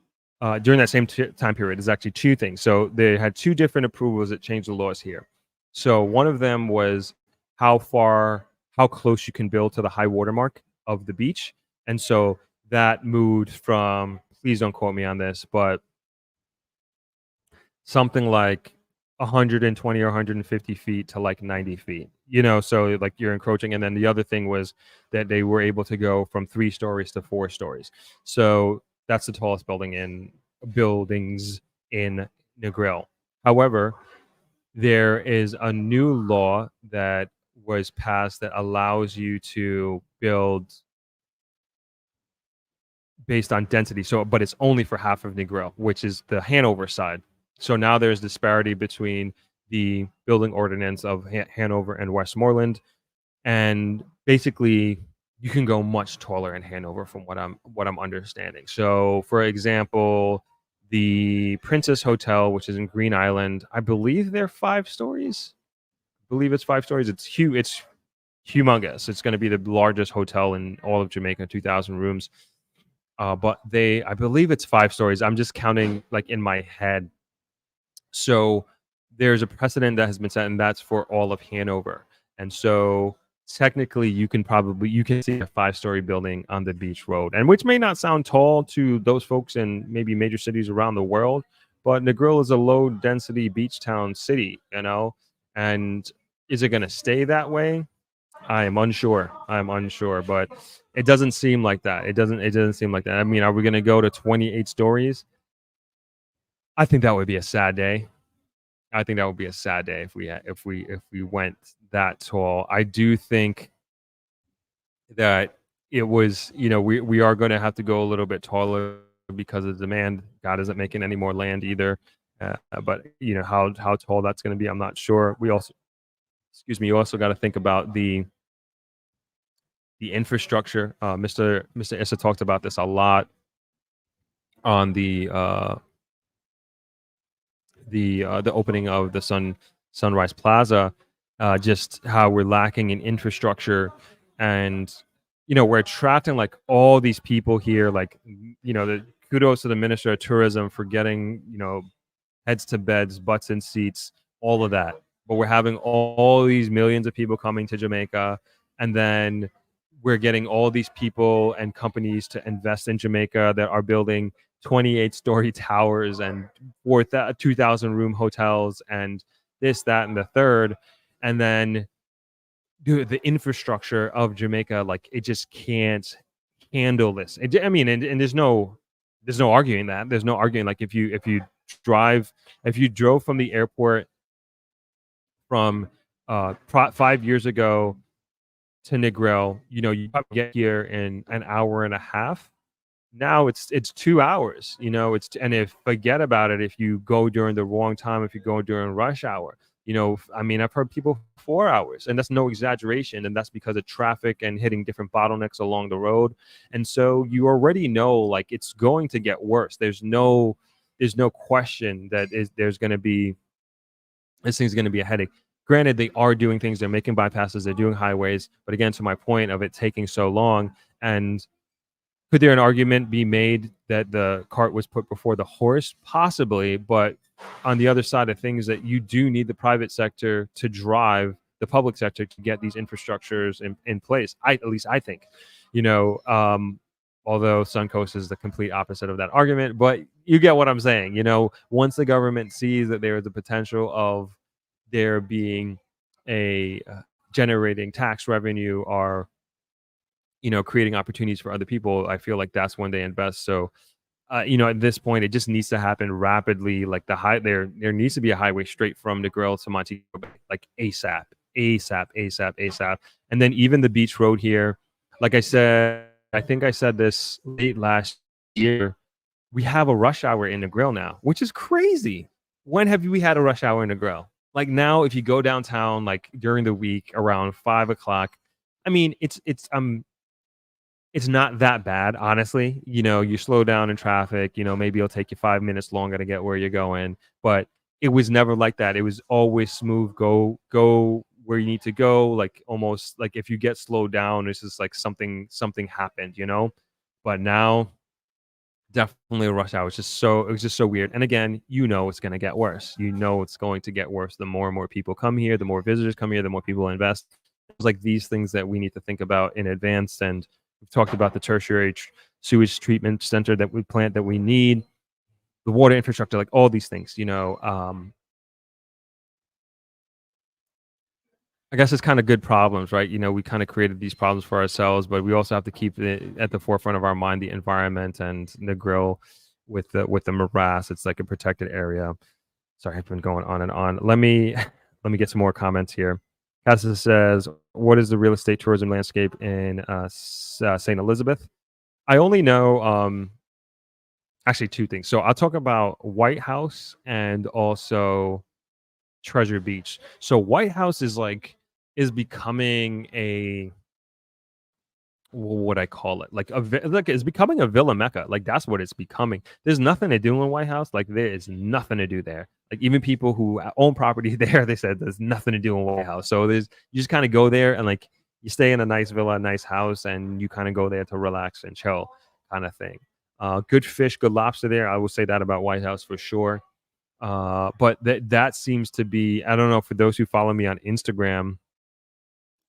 during that same time period. There's actually 2 things. So they had 2 different approvals that changed the laws here. So one of them was how close you can build to the high water mark of the beach. And so that moved from, please don't quote me on this, but something like 120 or 150 feet to like 90 feet. So like you're encroaching. And then the other thing was that they were able to go from 3 stories to 4 stories. So that's the tallest buildings in Negril. However, there is a new law that was passed that allows you to build based on density. So, but it's only for half of Negril, which is the Hanover side. So now there's disparity between the building ordinance of Hanover and Westmoreland, and basically you can go much taller in Hanover from what I'm understanding. So, for example, the Princess Hotel, which is in Green Island, I believe they're 5 stories. I believe it's 5 stories. It's huge. It's humongous. It's going to be the largest hotel in all of Jamaica, 2,000 rooms. But I believe it's 5 stories. I'm just counting like in my head. So there's a precedent that has been set, and that's for all of Hanover. And so technically, you can see a 5 story building on the beach road, and which may not sound tall to those folks in maybe major cities around the world, but Negril is a low density beach town city. And is it going to stay that way? I am unsure. I'm unsure, but it doesn't seem like that. It doesn't seem like that. I mean, are we going to go to 28 stories? I think that would be a sad day. I think that would be a sad day if we went that tall. I do think that it was, we are going to have to go a little bit taller because of demand. God isn't making any more land either. But how tall that's going to be, I'm not sure. You also got to think about the infrastructure. Mr. Issa talked about this a lot on the opening of the Sunrise Plaza, just how we're lacking in infrastructure, and we're attracting like all these people here. Like the kudos to the Minister of Tourism for getting heads to beds, butts in seats, all of that. But we're having all these millions of people coming to Jamaica, and then we're getting all these people and companies to invest in Jamaica that are building 28-story towers and 2,000 room hotels and this, that, and the third. And then the infrastructure of Jamaica, like it just can't handle this. I mean, and there's no arguing that. There's no arguing. Like if you drove from the airport from 5 years ago to Negril, you probably get here in an hour and a half. Now it's 2 hours. And if forget about it, if you go during the wrong time, if you go during rush hour, I mean, I've heard people 4 hours, and that's no exaggeration, and that's because of traffic and hitting different bottlenecks along the road. And so you already know, like, it's going to get worse. There's no question that there's going to be this thing's going to be a headache. Granted, they are doing things. They're making bypasses. They're doing highways. But again, to my point of it taking so long, and could there an argument be made that the cart was put before the horse? Possibly, but on the other side of things, that you do need the private sector to drive the public sector to get these infrastructures in place. At least I think, you know, although Suncoast is the complete opposite of that argument, but you get what I'm saying. Once the government sees that there is a potential of there being a generating tax revenue or creating opportunities for other people, I feel like that's when they invest. So at this point, it just needs to happen rapidly. Like there needs to be a highway straight from Negril to Montego Bay, like ASAP, ASAP, ASAP, ASAP. And then even the beach road here, like I said, I think I said this late last year, we have a rush hour in Negril now, which is crazy. When have we had a rush hour in Negril? Like now, if you go downtown, like during the week around 5 o'clock, I mean, it's not that bad, honestly. You slow down in traffic, maybe it'll take you 5 minutes longer to get where you're going, but it was never like that. It was always smooth. Go where you need to go. Like almost like if you get slowed down, it's just like something happened. But now Definitely a rush hour. It was just so weird. And again, it's gonna get worse. It's going to get worse. The more and more people come here, the more visitors come here, the more people invest. It's like these things that we need to think about in advance. And we've talked about the tertiary sewage treatment center that we need, the water infrastructure, like all these things. I guess it's kind of good problems, right? We kind of created these problems for ourselves, but we also have to keep it at the forefront of our mind, the environment and Negril with the morass. It's like a protected area. Sorry, I've been going on and on. Let me get some more comments here. Casa says, "What is the real estate tourism landscape in St. Elizabeth?" I only know actually two things. So I'll talk about White House and also Treasure Beach. So White House is becoming a, what would I call it? Like it's becoming a villa mecca. Like that's what it's becoming. There's nothing to do in White House. Like there is nothing to do there. Like even people who own property there, they said there's nothing to do in White House. So you just kind of go there and like you stay in a nice villa, a nice house, and you kind of go there to relax and chill, kind of thing. Good fish, good lobster there. I will say that about White House for sure. But that seems to be, I don't know, for those who follow me on Instagram,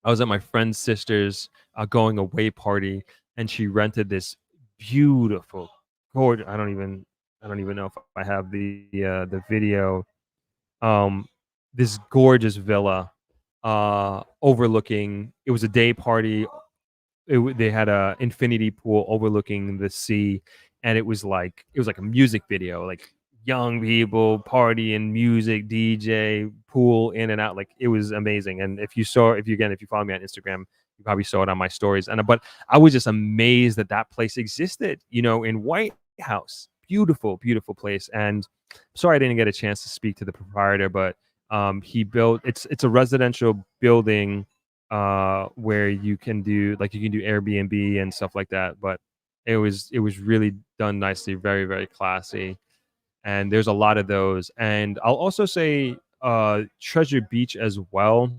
I was at my friend's sister's going away party, and she rented this beautiful, gorgeous. I don't even know if I have the video. Um, this gorgeous villa, overlooking. It was a day party. They had a infinity pool overlooking the sea, and it was like a music video, like young people partying, music, DJ, pool in and out. Like it was amazing. And if you follow me on Instagram, you probably saw it on my stories. But I was just amazed that that place existed, in White House. Beautiful, beautiful place. And sorry I didn't get a chance to speak to the proprietor, but he built, it's a residential building where you can do Airbnb and stuff like that. But it was really done nicely, very, very classy. And there's a lot of those. And I'll also say Treasure Beach as well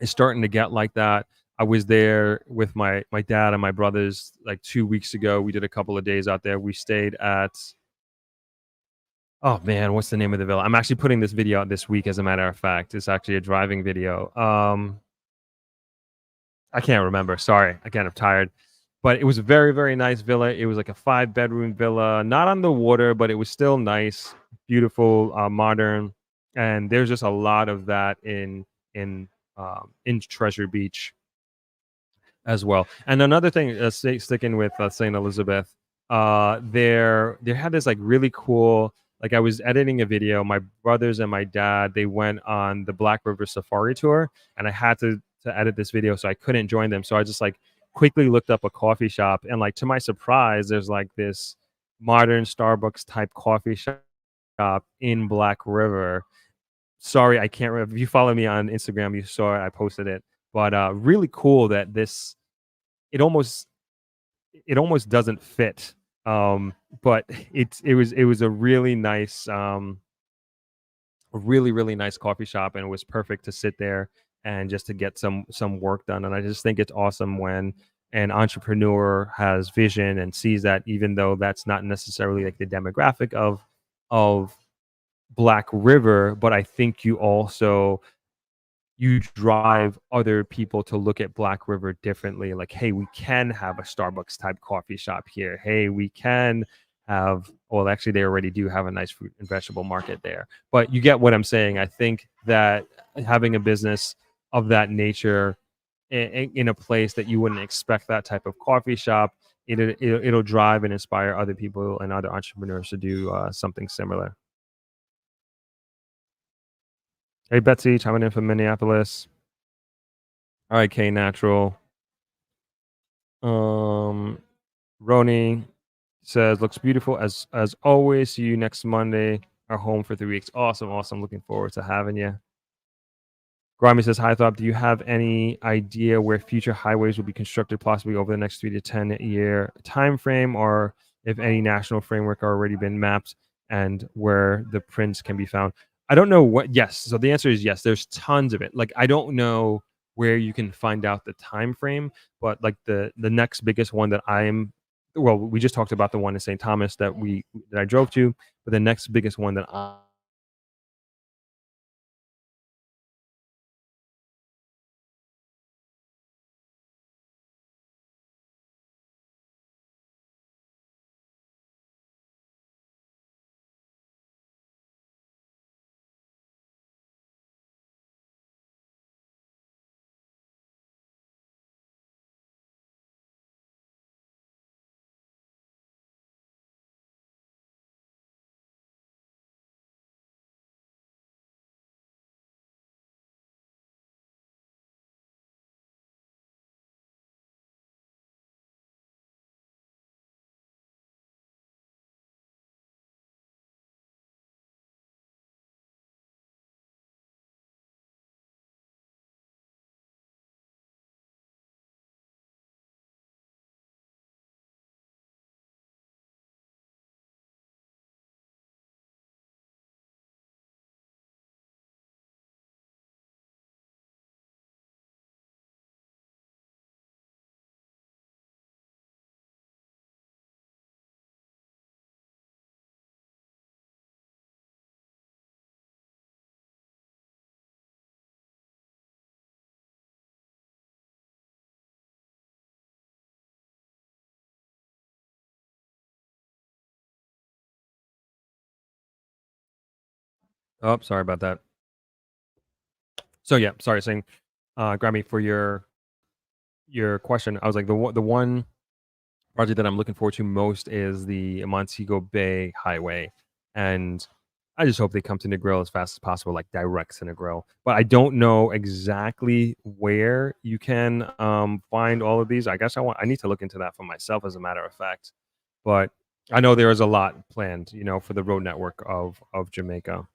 is starting to get like that. I was there with my dad and my brothers like 2 weeks ago. We did a couple of days out there. We stayed at, oh man, what's the name of the villa? I'm actually putting this video out this week, as a matter of fact. It's actually a driving video. I can't remember. Sorry. Again, I'm tired. But it was a very, very nice villa. It was like a 5-bedroom villa, not on the water, but it was still nice, beautiful, modern. And there's just a lot of that in Treasure Beach as well. And another thing, sticking with St. Elizabeth, there had this like really cool. Like I was editing a video. My brothers and my dad, they went on the Black River Safari tour, and I had to edit this video, so I couldn't join them. So I just like quickly looked up a coffee shop, and like to my surprise, there's like this modern Starbucks type coffee shop in Black River. Sorry, I can't remember. If you follow me on Instagram, you saw it. I posted it. But really cool that it almost it almost doesn't fit. But it was a really nice, a really, really nice coffee shop, and it was perfect to sit there and just to get some work done. And I just think it's awesome when an entrepreneur has vision and sees that, even though that's not necessarily like the demographic of Black River. But I think you drive other people to look at Black River differently. Like, hey, we can have a Starbucks type coffee shop here. Hey, we can have, well, actually, they already do have a nice fruit and vegetable market there. But you get what I'm saying. I think that having a business of that nature in a place that you wouldn't expect that type of coffee shop, it'll drive and inspire other people and other entrepreneurs to do something similar. Hey, Betsy, chiming in from Minneapolis. All right, K Natural. Um, Roni says looks beautiful as always. See you next Monday. Our home for 3 weeks. Awesome, awesome. Looking forward to having you. Grimy says, hi, Thought. Do you have any idea where future highways will be constructed, possibly over the next 3 to 10 year time frame, or if any national framework are already been mapped and where the prints can be found? I don't know what. Yes. So the answer is yes. There's tons of it. Like I don't know where you can find out the time frame, but like the next biggest one that I'm well, we just talked about the one in St. Thomas that I drove to, but the next biggest one that oh, sorry about that. So yeah, sorry, saying, Grammy, for your question, I was like, the one project that I'm looking forward to most is the Montego Bay Highway, and I just hope they come to Negril as fast as possible, like direct to Negril. But I don't know exactly where you can find all of these. I guess I need to look into that for myself, as a matter of fact. But I know there is a lot planned, for the road network of Jamaica.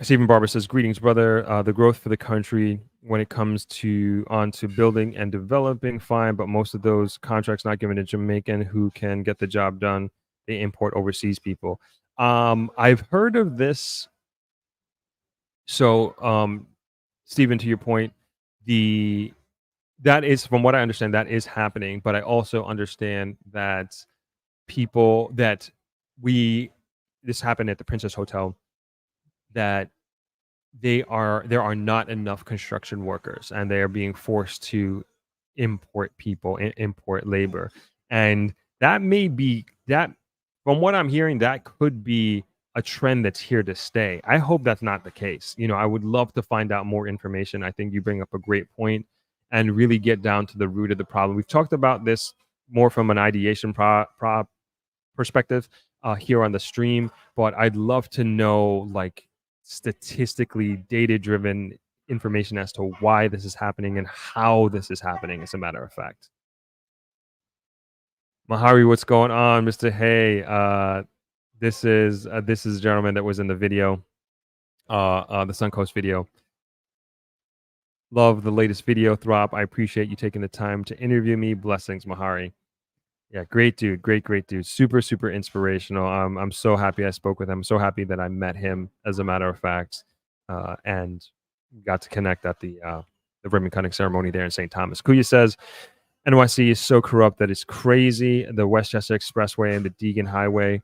Stephen Barber says, "Greetings, brother. The growth for the country when it comes to onto building and developing, fine, but most of those contracts not given to Jamaican who can get the job done. They import overseas people." I've heard of this. So, Stephen, to your point, the that is, from what I understand, that is happening. But I also understand that people that we this happened at the Princess Hotel, that there are not enough construction workers, and they are being forced to import people, import labor, and that may be that. From what I'm hearing, that could be a trend that's here to stay. I hope that's not the case. I would love to find out more information. I think you bring up a great point, and really get down to the root of the problem. We've talked about this more from an ideation perspective here on the stream, but I'd love to know, like, statistically data driven information as to why this is happening and how this is happening, as a matter of fact. Mahari, what's going on, Mr. Hay? This is a gentleman that was in the video, the Suncoast video. Love the latest video, Throp. I appreciate you taking the time to interview me. Blessings, Mahari. Yeah, great dude, great dude. Super, super inspirational. I'm so happy I spoke with him. I'm so happy that I met him, as a matter of fact, and got to connect at the ribbon cutting ceremony there in St. Thomas. Kuya says NYC is so corrupt that it's crazy. The Westchester Expressway and the Deegan Highway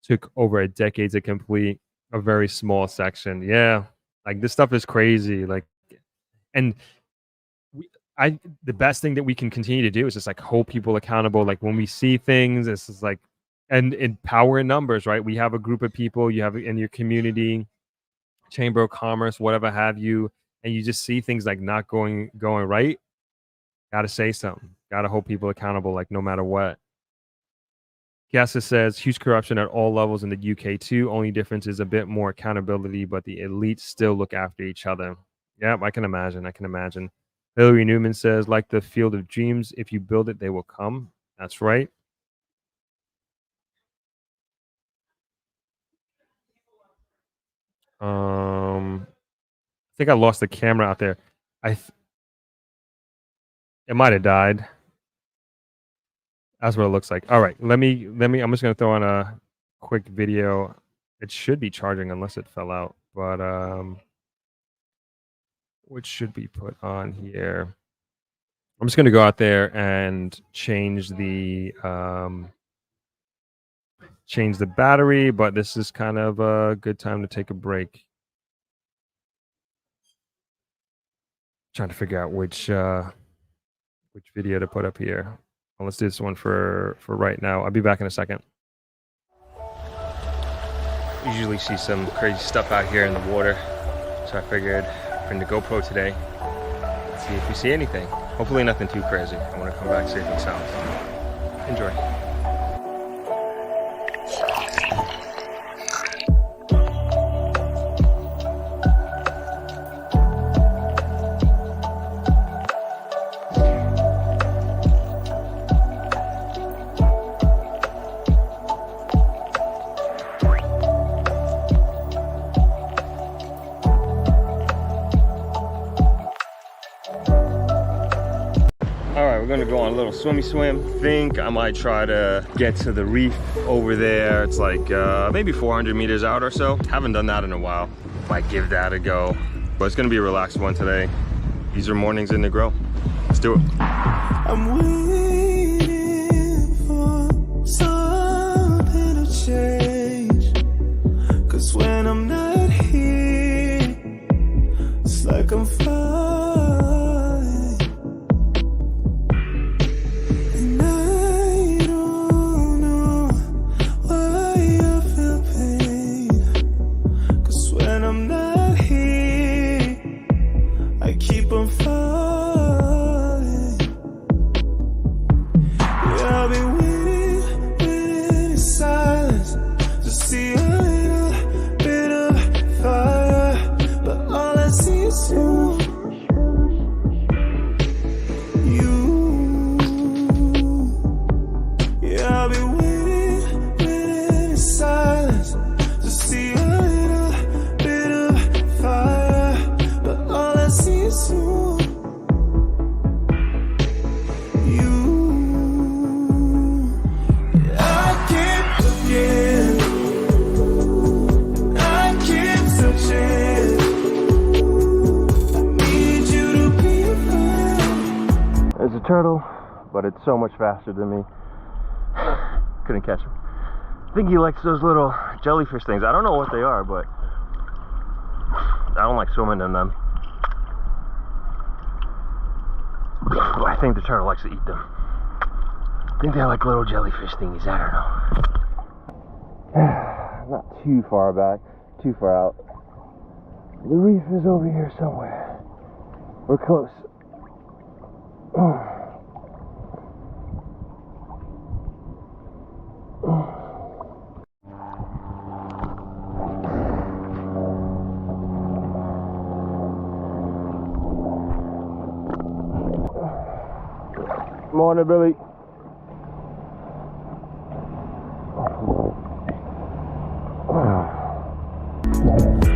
took over a decade to complete. A very small section. Yeah, like, this stuff is crazy. Like, and we I the best thing that we can continue to do is just, like, hold people accountable. Like, when we see things, this is like, and in power in numbers, right? We have a group of people you have in your community, chamber of commerce, whatever have you, and you just see things like not going right. Got to say something. Got to hold people accountable, like, no matter what. Gassa says huge corruption at all levels in the UK too. Only difference is a bit more accountability, but the elites still look after each other. Yeah, I can imagine. I can imagine. Hillary Newman says, like the field of dreams, if you build it, they will come. That's right. I think I lost the camera out there. It might have died. That's what it looks like. All right, let me. I'm just gonna throw on a quick video. It should be charging unless it fell out. But what should be put on here? I'm just going to go out there and change the battery, but this is kind of a good time to take a break. Trying to figure out which video to put up here. Well, let's do this one for right now. I'll be back in a second. Usually see some crazy stuff out here in the water, so I figured bring the GoPro today. Let's see if we see anything. Hopefully nothing too crazy. I want to come back safe and sound. Enjoy. We're gonna go on a little swimmy swim. Think I might try to get to the reef over there. It's like maybe 400 meters out or so. Haven't done that in a while. Might give that a go. But it's gonna be a relaxed one today. These are mornings in Negril. Let's do it. I'm waiting for something to change. 'Cause when I'm not here, it's like I'm flying. There's a turtle, but it's so much faster than me. Couldn't catch him. I think he likes those little jellyfish things. I don't know what they are, but I don't like swimming in them. I think the turtle likes to eat them. I think they're like little jellyfish thingies. I don't know. Not too far back, too far out. The reef is over here somewhere. We're close. Morning, Billy.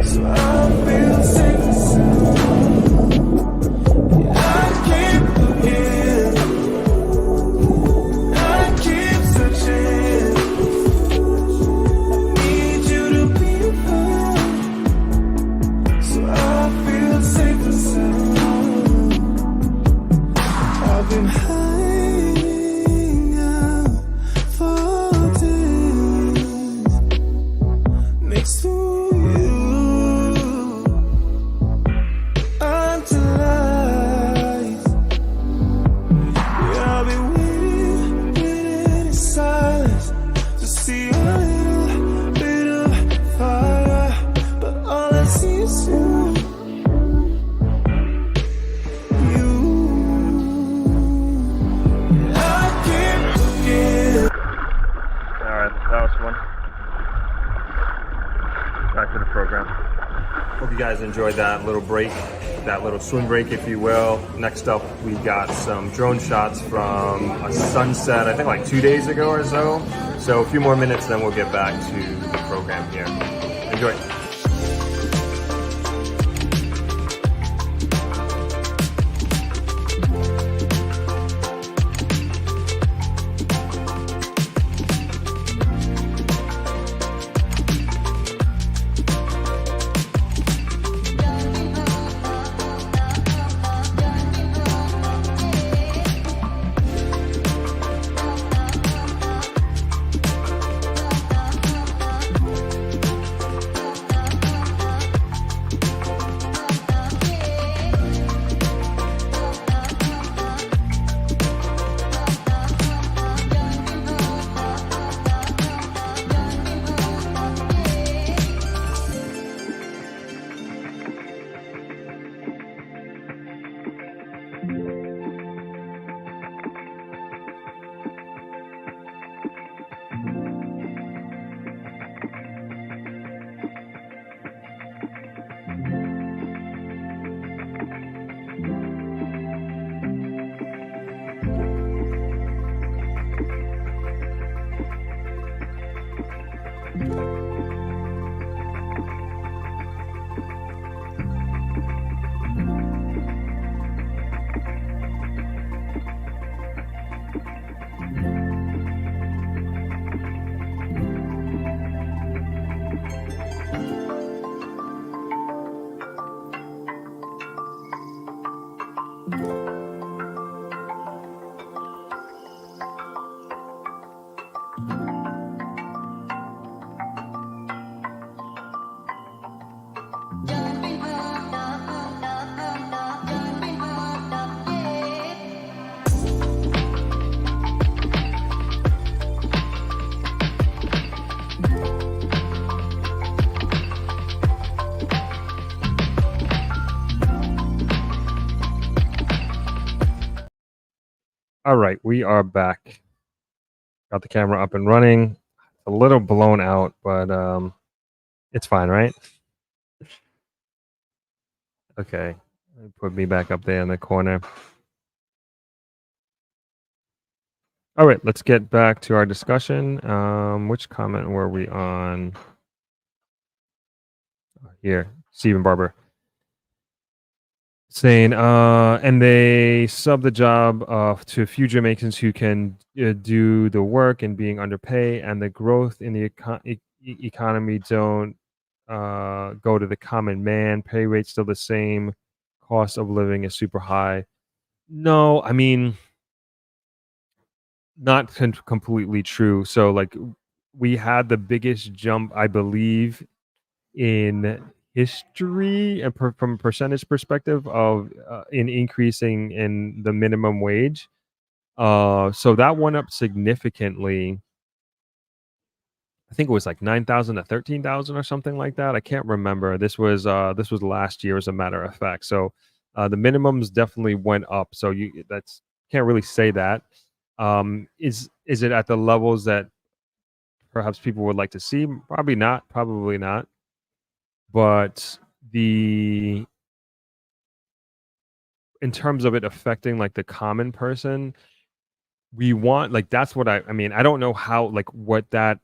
So I feel safe and sound. I keep looking, I keep searching. Need you to be around. So I feel safe and sound. I've been hiding out for days next to back to the program. Hope you guys enjoyed that little break, that little swim break, if you will. Next up, we got some drone shots from a sunset, I think like 2 days ago or so. So a few more minutes, then we'll get back to the program here. Enjoy. All right, we are back. Got the camera up and running. A little blown out, but it's fine, right? Okay. Put me back up there in the corner. All right, let's get back to our discussion. Which comment were we on? Here, Stephen Barber saying, and they sub the job to a few Jamaicans who can do the work and being underpaid, and the growth in the economy don't go to the common man. Pay rate's still the same. Cost of living is super high. No, I mean, not completely true. So, like, we had the biggest jump, I believe, in history and from a percentage perspective of in increasing in the minimum wage. So that went up significantly. I think it was like 9,000 to 13,000 or something like that. I can't remember. This was last year, as a matter of fact. So the minimums definitely went up. So you that's can't really say that. Is it at the levels that perhaps people would like to see? Probably not. Probably not. But the in terms of it affecting like the common person, we want like that's what I mean, I don't know how like what that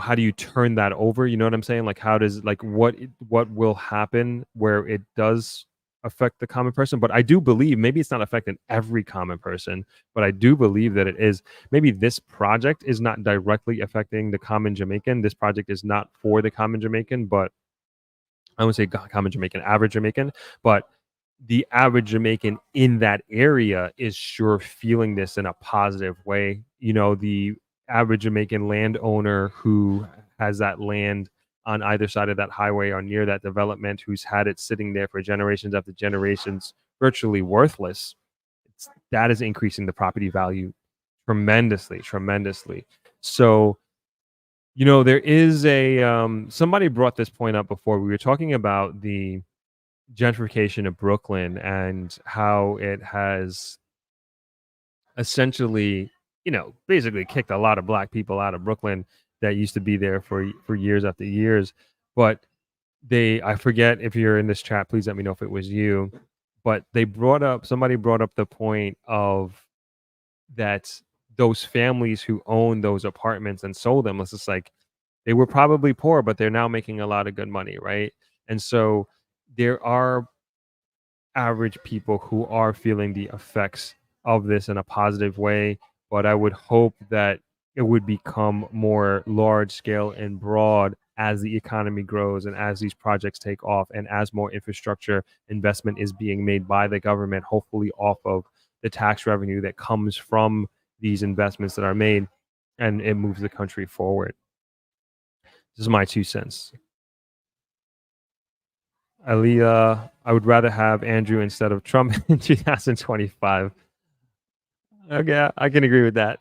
how do you turn that over? You know what I'm saying? Like how does like what will happen where it does affect the common person? But I do believe maybe it's not affecting every common person, but I do believe that it is. Maybe this project is not directly affecting the common Jamaican. This project is not for the common Jamaican, but I wouldn't say common Jamaican, average Jamaican, but the average Jamaican in that area is sure feeling this in a positive way. The average Jamaican landowner who has that land on either side of that highway or near that development, who's had it sitting there for generations after generations, virtually worthless, that is increasing the property value tremendously, tremendously. So, there is somebody brought this point up before. We were talking about the gentrification of Brooklyn and how it has essentially, basically kicked a lot of black people out of Brooklyn that used to be there for years after years. But I forget if you're in this chat, please let me know if it was you. But somebody brought up the point of that those families who own those apartments and sold them, it's just like they were probably poor, but they're now making a lot of good money, right? And so there are average people who are feeling the effects of this in a positive way, but I would hope that it would become more large scale and broad as the economy grows and as these projects take off and as more infrastructure investment is being made by the government, hopefully off of the tax revenue that comes from these investments that are made, and it moves the country forward. This is my 2 cents. Aaliyah, I would rather have Andrew instead of Trump in 2025. Okay, I can agree with that.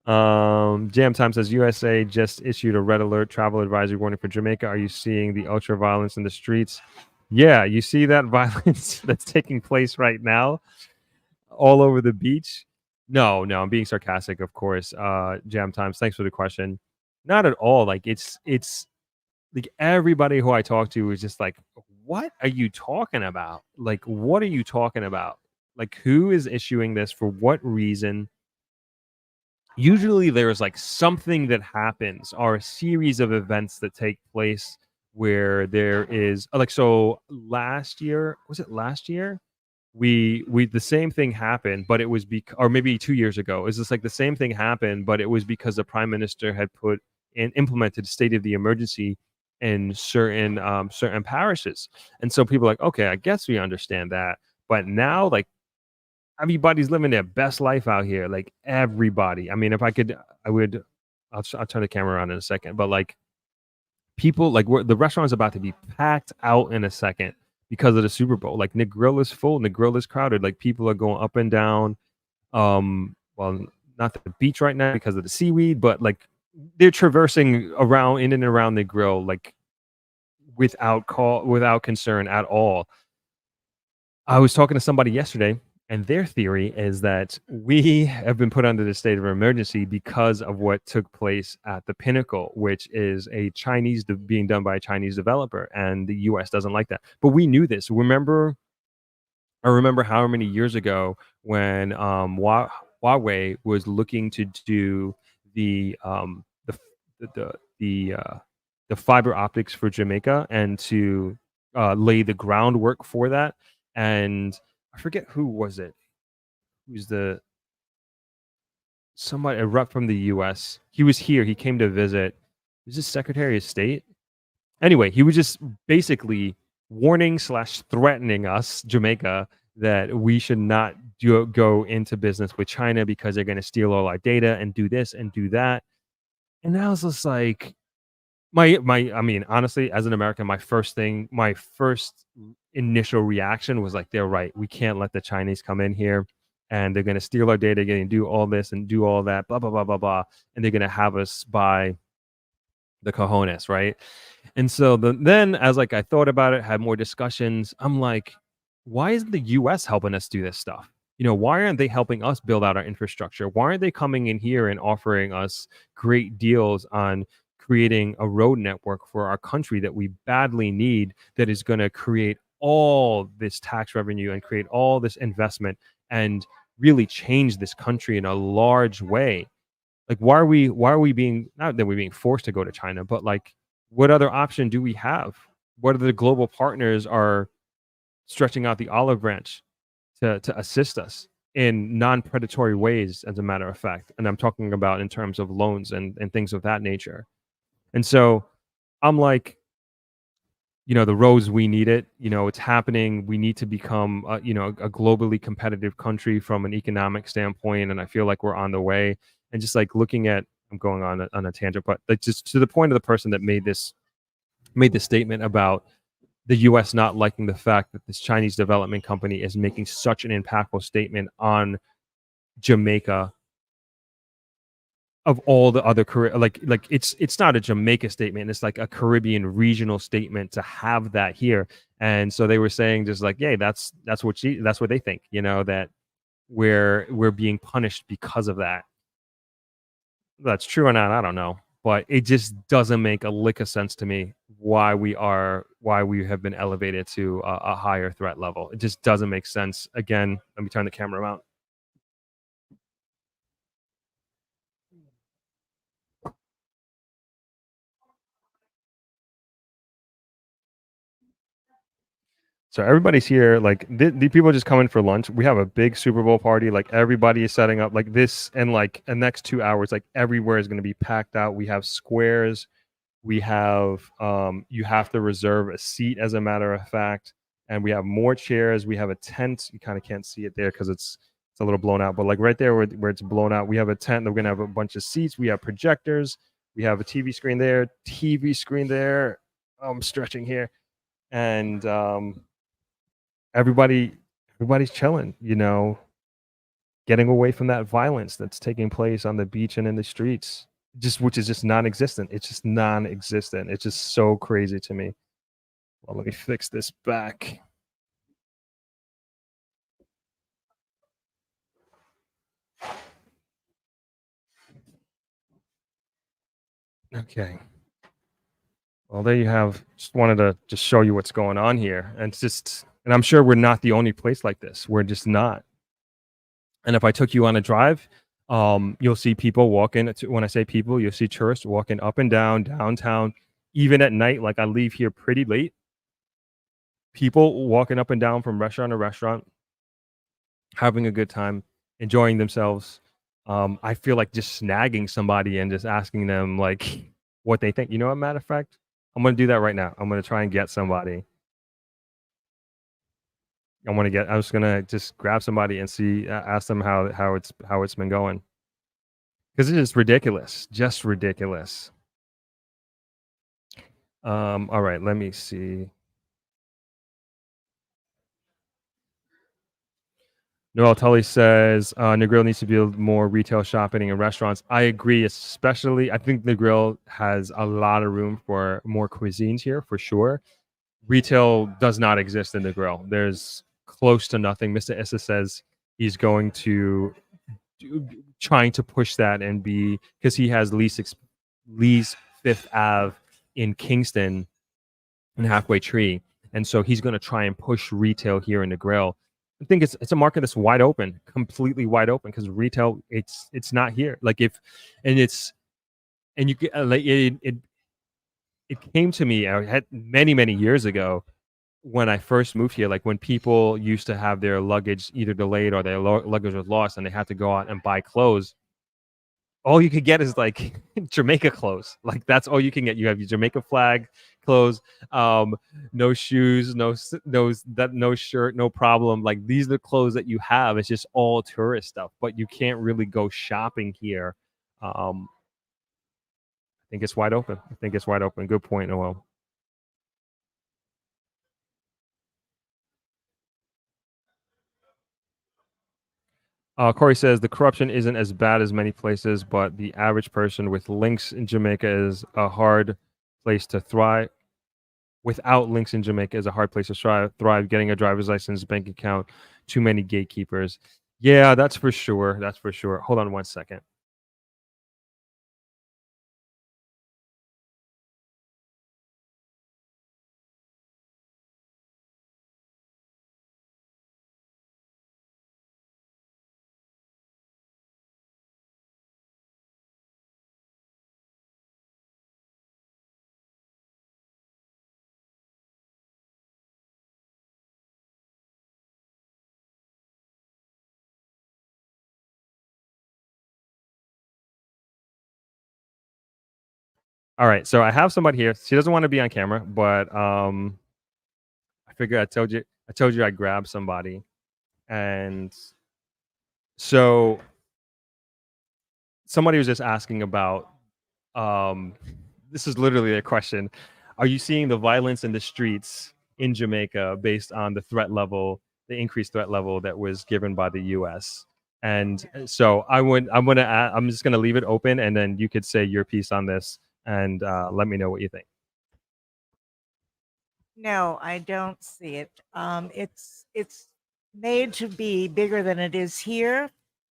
Jam Time says USA just issued a red alert travel advisory warning for Jamaica. Are you seeing the ultra violence in the streets? Yeah, you see that violence that's taking place right now all over the beach? No, I'm being sarcastic, of course. Jam Times, thanks for the question. Not at all. Like it's like everybody who I talk to is just like, what are you talking about? Like, what are you talking about? Like, who is issuing this for what reason? Usually there's like something that happens or a series of events that take place where there is like, so last year, was it last year? We the same thing happened, but it was or maybe 2 years ago. It was just like the same thing happened, but it was because the prime minister had put and implemented state of the emergency in certain parishes. And so people are like, okay, I guess we understand that. But now, like, everybody's living their best life out here. Like everybody. I mean, if I could, I would. I'll turn the camera around in a second. But like people, like the restaurant is about to be packed out in a second because of the Super Bowl. Like Negril is full, Negril is crowded. Like people are going up and down. Well, not the beach right now because of the seaweed, but like they're traversing around in and around Negril, like without concern at all. I was talking to somebody yesterday And their theory is that we have been put under the state of emergency because of what took place at the Pinnacle, which is a being done by a Chinese developer, and the U.S. doesn't like that. But we knew this. I remember how many years ago when Huawei was looking to do the the the the, uh, the fiber optics for Jamaica and to lay the groundwork for that. And I forget who was it. Who's the somebody a rep from the U.S. He was here. He came to visit. Was this Secretary of State? Anyway, he was just basically warning slash threatening us, Jamaica, that we should not go into business with China because they're going to steal all our data and do this and do that. And I was just like, I mean, honestly, as an American, my first initial reaction was like, they're right. We can't let the Chinese come in here and they're going to steal our data, going to do all this and do all that, blah, blah, blah, blah, blah. And they're going to have us buy the cojones, right? And so then as like I thought about it, had more discussions, I'm like, why isn't the US helping us do this stuff? Why aren't they helping us build out our infrastructure? Why aren't they coming in here and offering us great deals on creating a road network for our country that we badly need, that is going to create all this tax revenue and create all this investment and really change this country in a large way? Like, why are we being, not that we're being forced to go to China, but like, what other option do we have? What are the global partners are stretching out the olive branch to assist us in non-predatory ways, as a matter of fact? And I'm talking about in terms of loans and things of that nature. And so I'm like, the roads, we need it. It's happening. We need to become, a globally competitive country from an economic standpoint. And I feel like we're on the way. And just like looking at, I'm going on a tangent, but like just to the point of the person that made this statement about the U.S. not liking the fact that this Chinese development company is making such an impactful statement on Jamaica of all the other like it's not a Jamaica statement, it's like a Caribbean regional statement to have that here. And so they were saying just like, yeah, that's what they think, that we're being punished because of that. That's true or not, I don't know, but it just doesn't make a lick of sense to me why we have been elevated to a higher threat level. It just doesn't make sense. Again, let me turn the camera out. So everybody's here. Like the people just coming for lunch. We have a big Super Bowl party. Like everybody is setting up like this, and like the next 2 hours, like everywhere is going to be packed out. We have squares. We have you have to reserve a seat, as a matter of fact, and we have more chairs. We have a tent. You kind of can't see it there because it's a little blown out, but like right there where it's blown out, we have a tent. We're gonna have a bunch of seats. We have projectors. We have a TV screen there. TV screen there. I'm stretching here, and everybody's chilling, getting away from that violence that's taking place on the beach and in the streets, which is just non-existent. It's just non-existent. It's just so crazy to me. Well, let me fix this back. Okay. Well, there you have. Just wanted to just show you what's going on here. And I'm sure we're not the only place like this. We're just not. And if I took you on a drive, you'll see people walking. When I say people, you'll see tourists walking up and down downtown, even at night. Like I leave here pretty late. People walking up and down from restaurant to restaurant, having a good time, enjoying themselves. I feel like just snagging somebody and just asking them like what they think. A matter of fact, I'm going to do that right now. I'm going to try and get somebody. I'm just going to just grab somebody and see, ask them how it's been going. Because it is ridiculous, just ridiculous. All right, let me see. Noel Tully says Negril needs to build more retail shopping and restaurants. I agree, especially I think Negril has a lot of room for more cuisines here for sure. Retail does not exist in Negril. There's close to nothing. Mr. Issa says he's going to trying to push that and be, because he has Lee's Fifth Ave in Kingston and Halfway Tree, and so he's going to try and push retail here in the Grill. I think it's a market that's wide open, completely wide open, because retail it's not here. Like if and it's and you get like it came to me. I had many years ago when I first moved here, like when people used to have their luggage either delayed or their luggage was lost, and they had to go out and buy clothes. All you could get is like Jamaica clothes. Like that's all you can get. You have your Jamaica flag clothes, no shoes, no shirt, no problem. Like these are the clothes that you have. It's just all tourist stuff, but you can't really go shopping here. I think it's wide open. I think it's wide open. Good point, Noel. Corey says the corruption isn't as bad as many places, but the average person with links in Jamaica is a hard place to thrive. Without links in Jamaica is a hard place to thrive. Getting a driver's license, bank account, too many gatekeepers. Yeah, that's for sure. That's for sure. Hold on one second. All right, so I have somebody here. She doesn't want to be on camera, but I figured I told you I'd grab somebody. And so somebody was just asking about this is literally a question. Are you seeing the violence in the streets in Jamaica based on the threat level, the increased threat level that was given by the US? And so I'm just gonna leave it open, and then you could say your piece on this, and let me know what you think. No, I don't see it. It's made to be bigger than it is here.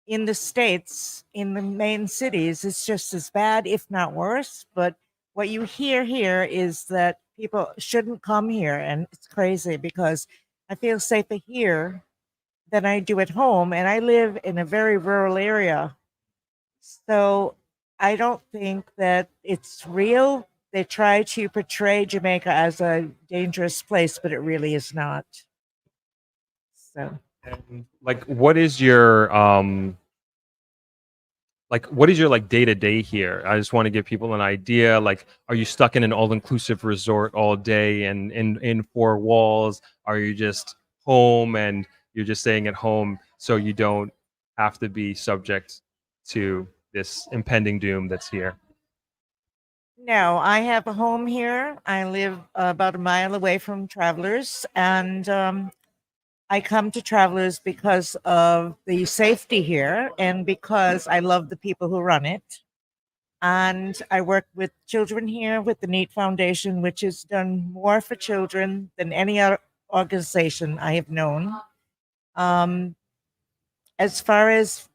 In the States, in the main cities, it's just as bad, if not worse. But what you hear here is that people shouldn't come here. And it's crazy because I feel safer here than I do at home. And I live in a very rural area. So I don't think that it's real. They try to portray Jamaica as a dangerous place, but it really is not. So And like, what is your like day to day here? I just want to give people an idea. Like, are you stuck in an all inclusive resort all day and in four walls? Are you just home and you're just staying at home so you don't have to be subject to this impending doom that's here? no, I have a home here. I live about a mile away from Travelers, and I come to Travelers because of the safety here and because I love the people who run it. And I work with children here with the NEAT Foundation, which has done more for children than any other organization I have known. Um, as far as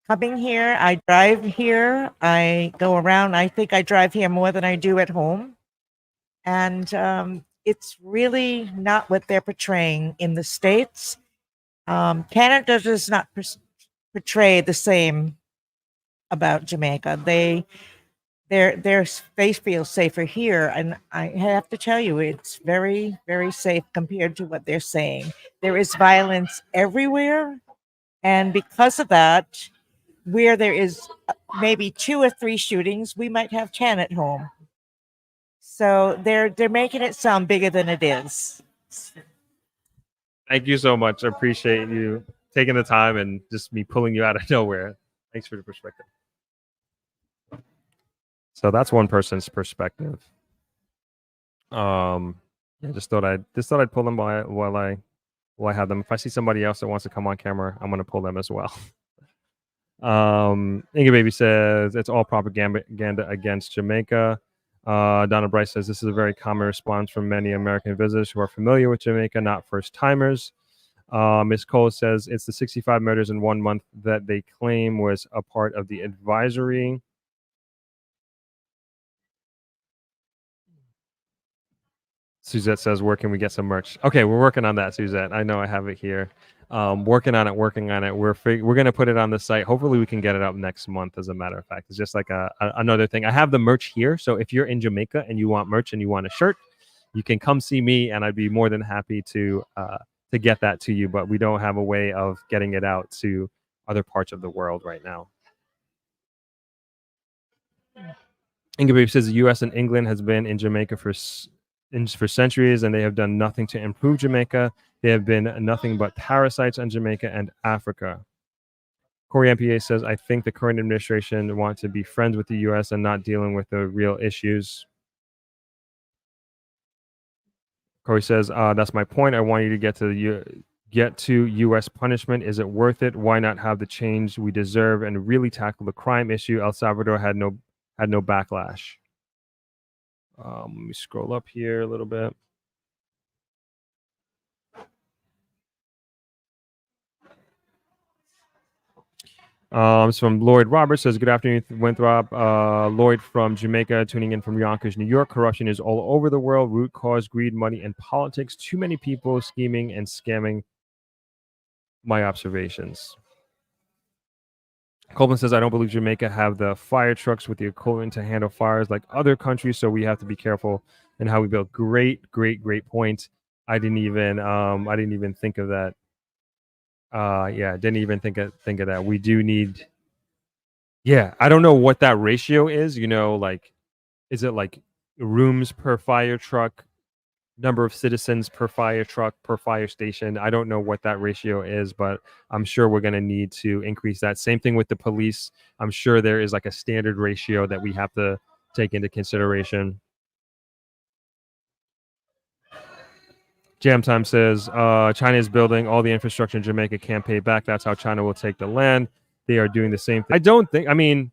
coming here, I drive here. I go around. I think I drive here more than I do at home. And it's really not what they're portraying in the States. Canada does not portray the same about Jamaica. They feel safer here, and I have to tell you, it's very safe compared to what they're saying. There is violence everywhere, and because of that, where there is maybe 2 or 3 shootings, we might have 10 at home. So they're making it sound bigger than it is. Thank you so much. I appreciate you taking the time and just me pulling you out of nowhere. Thanks for the perspective. So that's one person's perspective. Yeah, just thought I'd pull them while I have them. If I see somebody else that wants to come on camera, I'm gonna pull them as well. Inga Baby says it's all propaganda against Jamaica. Donna Bryce says this is a very common response from many American visitors who are familiar with Jamaica, not first timers. Ms. Cole says it's the 65 murders in 1 month that they claim was a part of the advisory. Suzette says, where can we get some merch? Okay, we're working on that, Suzette. I know I have it here. Working on it. We're gonna put it on the site. Hopefully we can get it up next month, as a matter of fact. It's just like another thing. I have the merch here, so if you're in Jamaica and you want merch and you want a shirt, you can come see me, and I'd be more than happy to get that to you. But we don't have a way of getting it out to other parts of the world right now. Ingrid says the U.S. and England has been in Jamaica for centuries, and they have done nothing to improve Jamaica. They have been nothing but parasites on Jamaica and Africa. Corey MPA says, I think the current administration wants to be friends with the U.S. and not dealing with the real issues. Corey says, that's my point. I want you to get to U.S. punishment. Is it worth it? Why not have the change we deserve and really tackle the crime issue? El Salvador had no backlash. Let me scroll up here a little bit. It's from Lloyd Roberts. Says, good afternoon, Winthrop. Lloyd from Jamaica, tuning in from Yonkers, New York. Corruption is all over the world. Root cause, greed, money, and politics. Too many people scheming and scamming. My observations. Coleman says, I don't believe Jamaica have the fire trucks with the equipment to handle fires like other countries, so we have to be careful in how we build. Great point. I didn't even think of that. Didn't even think of that. We do need. Yeah, I don't know what that ratio is. Like, is it like rooms per fire truck, number of citizens per fire truck, per fire station? I don't know what that ratio is, but I'm sure we're going to need to increase that. Same thing with the police. I'm sure there is like a standard ratio that we have to take into consideration. Jam Time says, China is building all the infrastructure in Jamaica, can't pay back. That's how China will take the land. They are doing the same thing.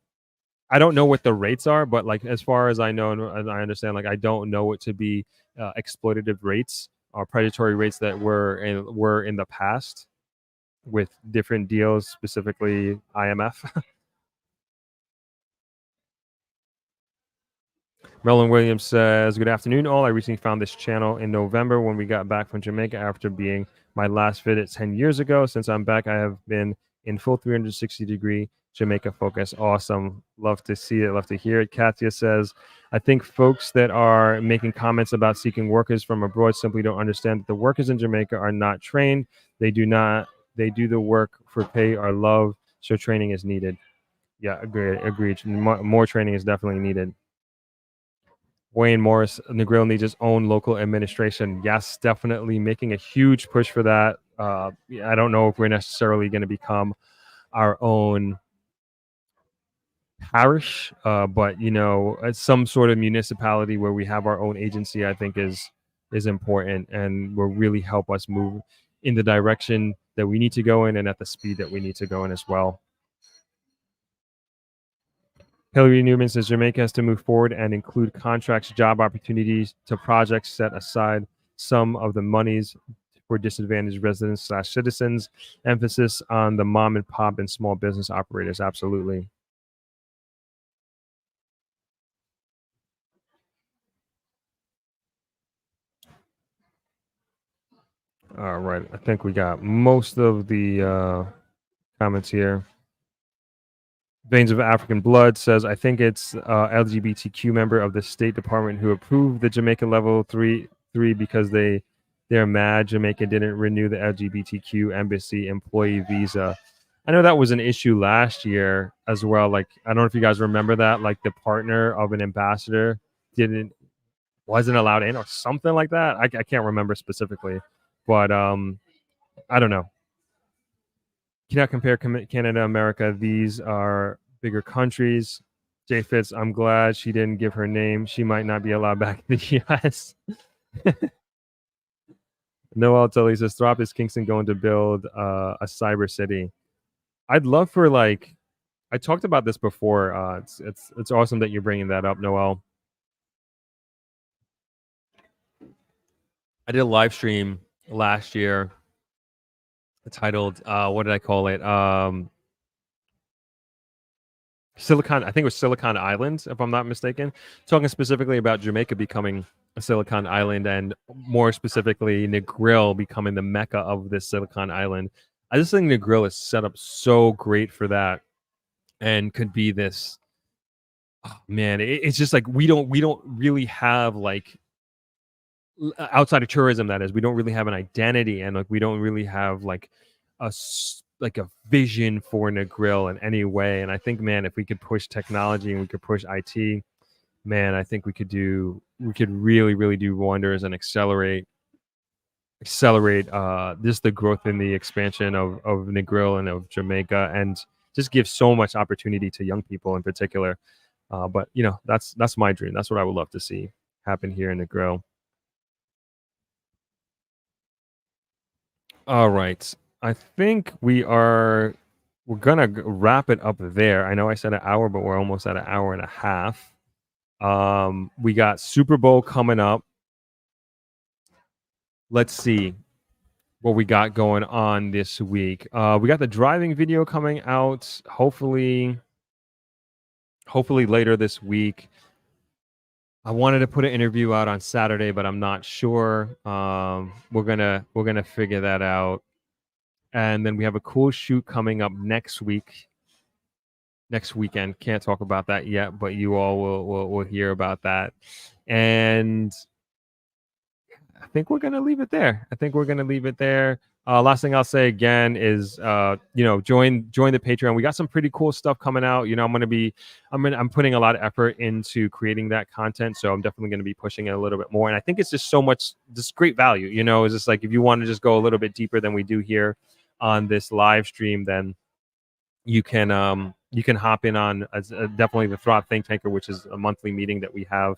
I don't know what the rates are, but like, as far as I know, and I understand, like, I don't know it to be exploitative rates or predatory rates that were in the past with different deals, specifically IMF. Merlin Williams says, good afternoon, all. I recently found this channel in November when we got back from Jamaica after being my last visit 10 years ago. Since I'm back, I have been in full 360-degree Jamaica focus. Awesome. Love to see it. Love to hear it. Katia says, I think folks that are making comments about seeking workers from abroad simply don't understand that the workers in Jamaica are not trained. They do the work for pay or love. So training is needed. Yeah, agreed. More training is definitely needed. Wayne Morris, Negril needs his own local administration. Yes, definitely making a huge push for that. I don't know if we're necessarily going to become our own parish, but some sort of municipality where we have our own agency, I think is important and will really help us move in the direction that we need to go in and at the speed that we need to go in as well. Hillary Newman says Jamaica has to move forward and include contracts, job opportunities to projects, set aside some of the monies for disadvantaged residents/citizens. Emphasis on the mom and pop and small business operators. Absolutely. All right. I think we got most of the comments here. Veins of African Blood says, I think it's LGBTQ member of the State Department who approved the Jamaica level 3 because they're mad Jamaica didn't renew the LGBTQ embassy employee visa. I know that was an issue last year as well. Like, I don't know if you guys remember that, like the partner of an ambassador wasn't allowed in or something like that. I can't remember specifically, but I don't know. Cannot compare Canada, America. These are bigger countries. Jay Fitz, I'm glad she didn't give her name. She might not be allowed back in the U.S. Noel Tully says, Throp is Kingston going to build a cyber city? I'd love for, like, I talked about this before. It's awesome that you're bringing that up, Noel. I did a live stream last year titled what did I call it? Silicon, I think it was Silicon Island, if I'm not mistaken, talking specifically about Jamaica becoming a Silicon Island, and more specifically, Negril becoming the mecca of this Silicon Island. I just think Negril is set up so great for that, and could be this. Oh, man, it's just like we don't really have like outside of tourism, that is, we don't really have an identity, and like we don't really have like like a vision for Negril in any way. And I think, man, if we could push technology and we could push IT, man, I think we could really really do wonders and accelerate just the growth and the expansion of Negril and of Jamaica, and just give so much opportunity to young people in particular. But you know, that's my dream. That's what I would love to see happen here in Negril. All right. I think we're gonna wrap it up there. I know I said an hour, but we're almost at an hour and a half. We got Super Bowl coming up. Let's see what we got going on this week. We got the driving video coming out. Hopefully later this week. I wanted to put an interview out on Saturday, but I'm not sure. We're gonna figure that out. And then we have a cool shoot coming up next weekend. Can't talk about that yet, but you all will hear about that. And I think we're gonna leave it there. Last thing I'll say again is, join the Patreon. We got some pretty cool stuff coming out. You know, I'm putting a lot of effort into creating that content, so I'm definitely going to be pushing it a little bit more. And I think it's just so much, just great value. You know, it's just like, if you want to just go a little bit deeper than we do here on this live stream, then you can hop in on definitely the Thrive Think Tanker, which is a monthly meeting that we have,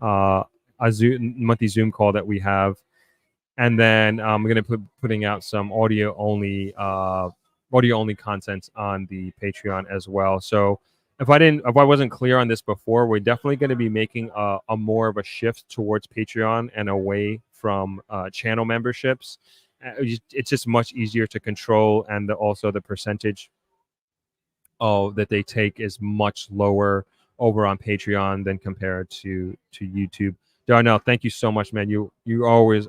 a monthly Zoom call that we have. And then we're going to putting out some audio only content on the Patreon as well. So if I wasn't clear on this before, we're definitely going to be making a more of a shift towards Patreon and away from channel memberships. It's just much easier to control, and also the percentage that they take is much lower over on Patreon than compared to YouTube. Darnell, thank you so much, man. You always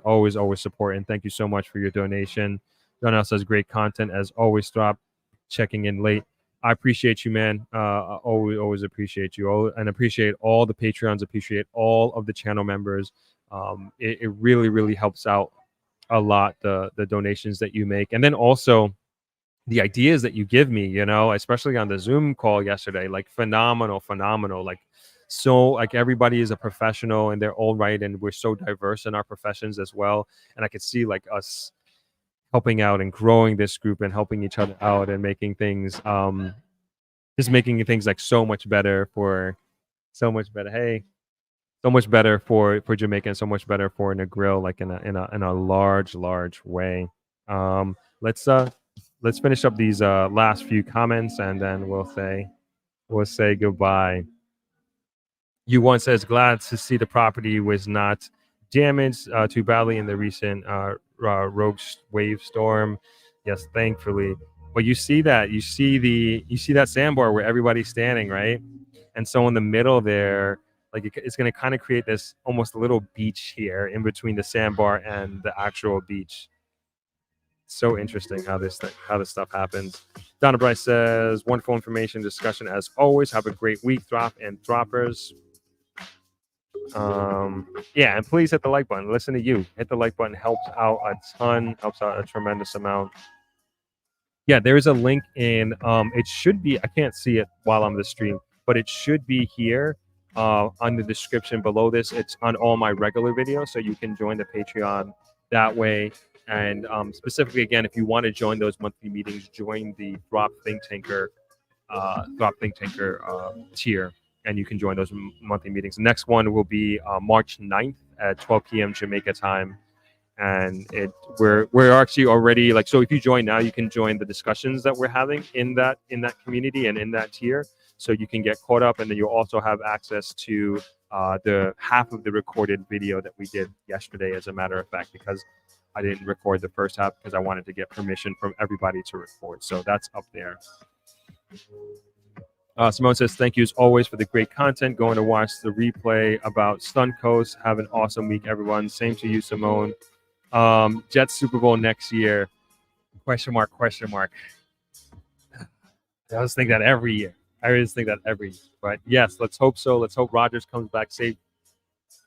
support, and thank you so much for your donation. Darnell says great content as always. Stop checking in late. I appreciate you, man. I always appreciate you, and appreciate all the Patreons. Appreciate all of the channel members. It really helps out a lot, the donations that you make, and then also the ideas that you give me, you know, especially on the Zoom call yesterday, like phenomenal. Like, so like everybody is a professional in their own right, and we're so diverse in our professions as well. And I could see like us helping out and growing this group and helping each other out and making things just making things like so much better. Hey, so much better for Jamaica, and so much better for Negril, like in a large way. Let's finish up these last few comments, and then we'll say goodbye. U1 says, glad to see the property was not damaged too badly in the recent rogue wave storm. Yes, thankfully. But you see that sandbar where everybody's standing, right? And so in the middle there, like it's going to kind of create this almost little beach here in between the sandbar and the actual beach. So interesting how this stuff happens. Donna Bryce says, wonderful information discussion as always. Have a great week, Drop and Droppers. Yeah, and please hit the like button. Listen to you. Hit the like button. Helps out a ton. Helps out a tremendous amount. Yeah, there is a link in. It should be. I can't see it while I'm the stream, but it should be here on the description below this. It's on all my regular videos, so you can join the Patreon that way. And specifically, again, if you want to join those monthly meetings, join the Thrive Think Tanker tier, and you can join those monthly meetings. The next one will be March 9th at 12 p.m. Jamaica time. And we're actually already, like, so if you join now, you can join the discussions that we're having in that community and in that tier, so you can get caught up, and then you'll also have access to the half of the recorded video that we did yesterday, as a matter of fact, because I didn't record the first half because I wanted to get permission from everybody to record. So that's up there. Simone says, thank you as always for the great content. Going to watch the replay about Stunt Coast. Have an awesome week, everyone. Same to you, Simone. Jets Super Bowl next year. Question mark, question mark. I always think that every year. I always think that every year. But yes, let's hope so. Let's hope Rodgers comes back safe,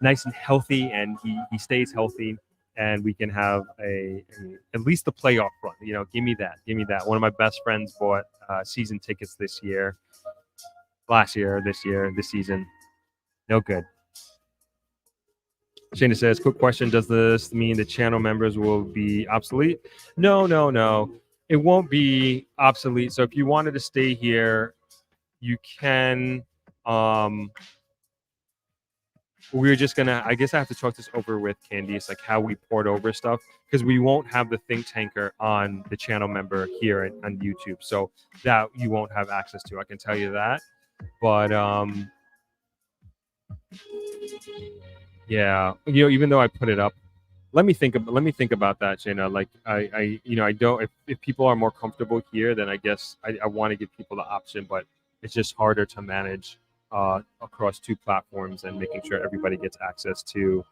nice and healthy, and he stays healthy, and we can have at least the playoff run. You know, give me that. Give me that. One of my best friends bought season tickets this season. No good. Shana says, quick question. Does this mean the channel members will be obsolete? No. It won't be obsolete. So if you wanted to stay here, you can. We're just going to, I guess I have to talk this over with Candice, like how we port over stuff, because we won't have the Think Tanker on the channel member here on YouTube. So that you won't have access to. I can tell you that. But yeah, even though I put it up, let me think about that, Shayna. Like I don't, if people are more comfortable here, then I guess I want to give people the option, but it's just harder to manage across two platforms and making sure everybody gets access to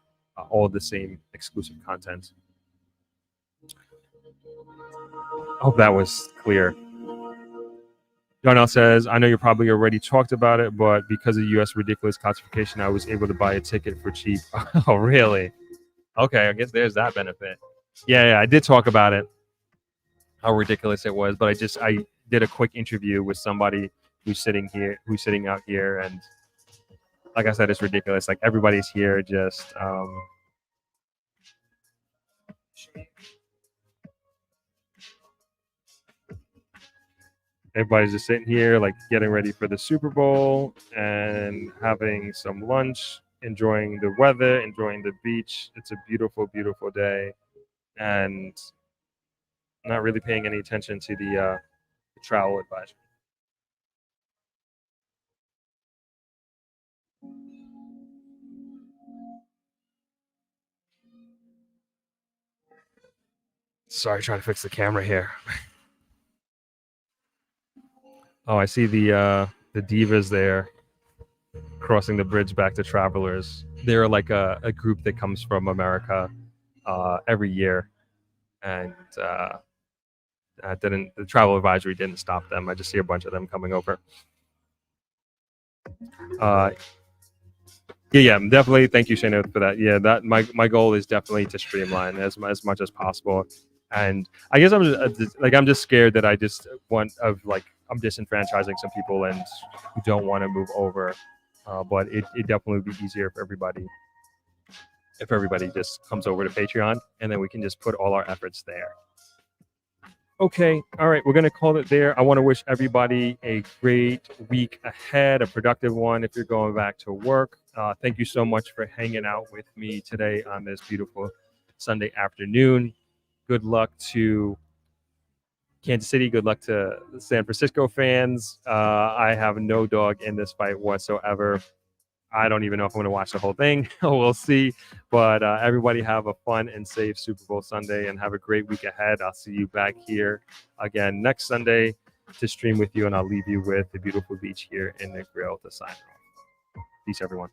all the same exclusive content. I hope that was clear. Darnell says, I know you probably already talked about it, but because of U.S. ridiculous classification, I was able to buy a ticket for cheap. Oh, really? Okay, I guess there's that benefit. Yeah, I did talk about it, how ridiculous it was, but I did a quick interview with somebody who's sitting out here, and like I said, it's ridiculous. Like everybody's here just everybody's just sitting here, like getting ready for the Super Bowl and having some lunch, enjoying the weather, enjoying the beach. It's a beautiful, beautiful day, and not really paying any attention to the travel advisory. Sorry, trying to fix the camera here. Oh, I see the Divas there crossing the bridge back to Travelers. They're like a group that comes from America every year, and the travel advisory didn't stop them. I just see a bunch of them coming over. Yeah, definitely. Thank you, Shana, for that. Yeah, that my goal is definitely to streamline as much as possible. And I guess I'm just scared that I'm disenfranchising some people and who don't want to move over. But it definitely would be easier for everybody if everybody just comes over to Patreon, and then we can just put all our efforts there. Okay, all right, we're going to call it there. I want to wish everybody a great week ahead, a productive one if you're going back to work. Thank you so much for hanging out with me today on this beautiful Sunday afternoon. Good luck to Kansas City. Good luck to the San Francisco fans. I have no dog in this fight whatsoever. I don't even know if I'm going to watch the whole thing. We'll see. But everybody have a fun and safe Super Bowl Sunday and have a great week ahead. I'll see you back here again next Sunday to stream with you, and I'll leave you with the beautiful beach here in Negril to sign off. Peace, everyone.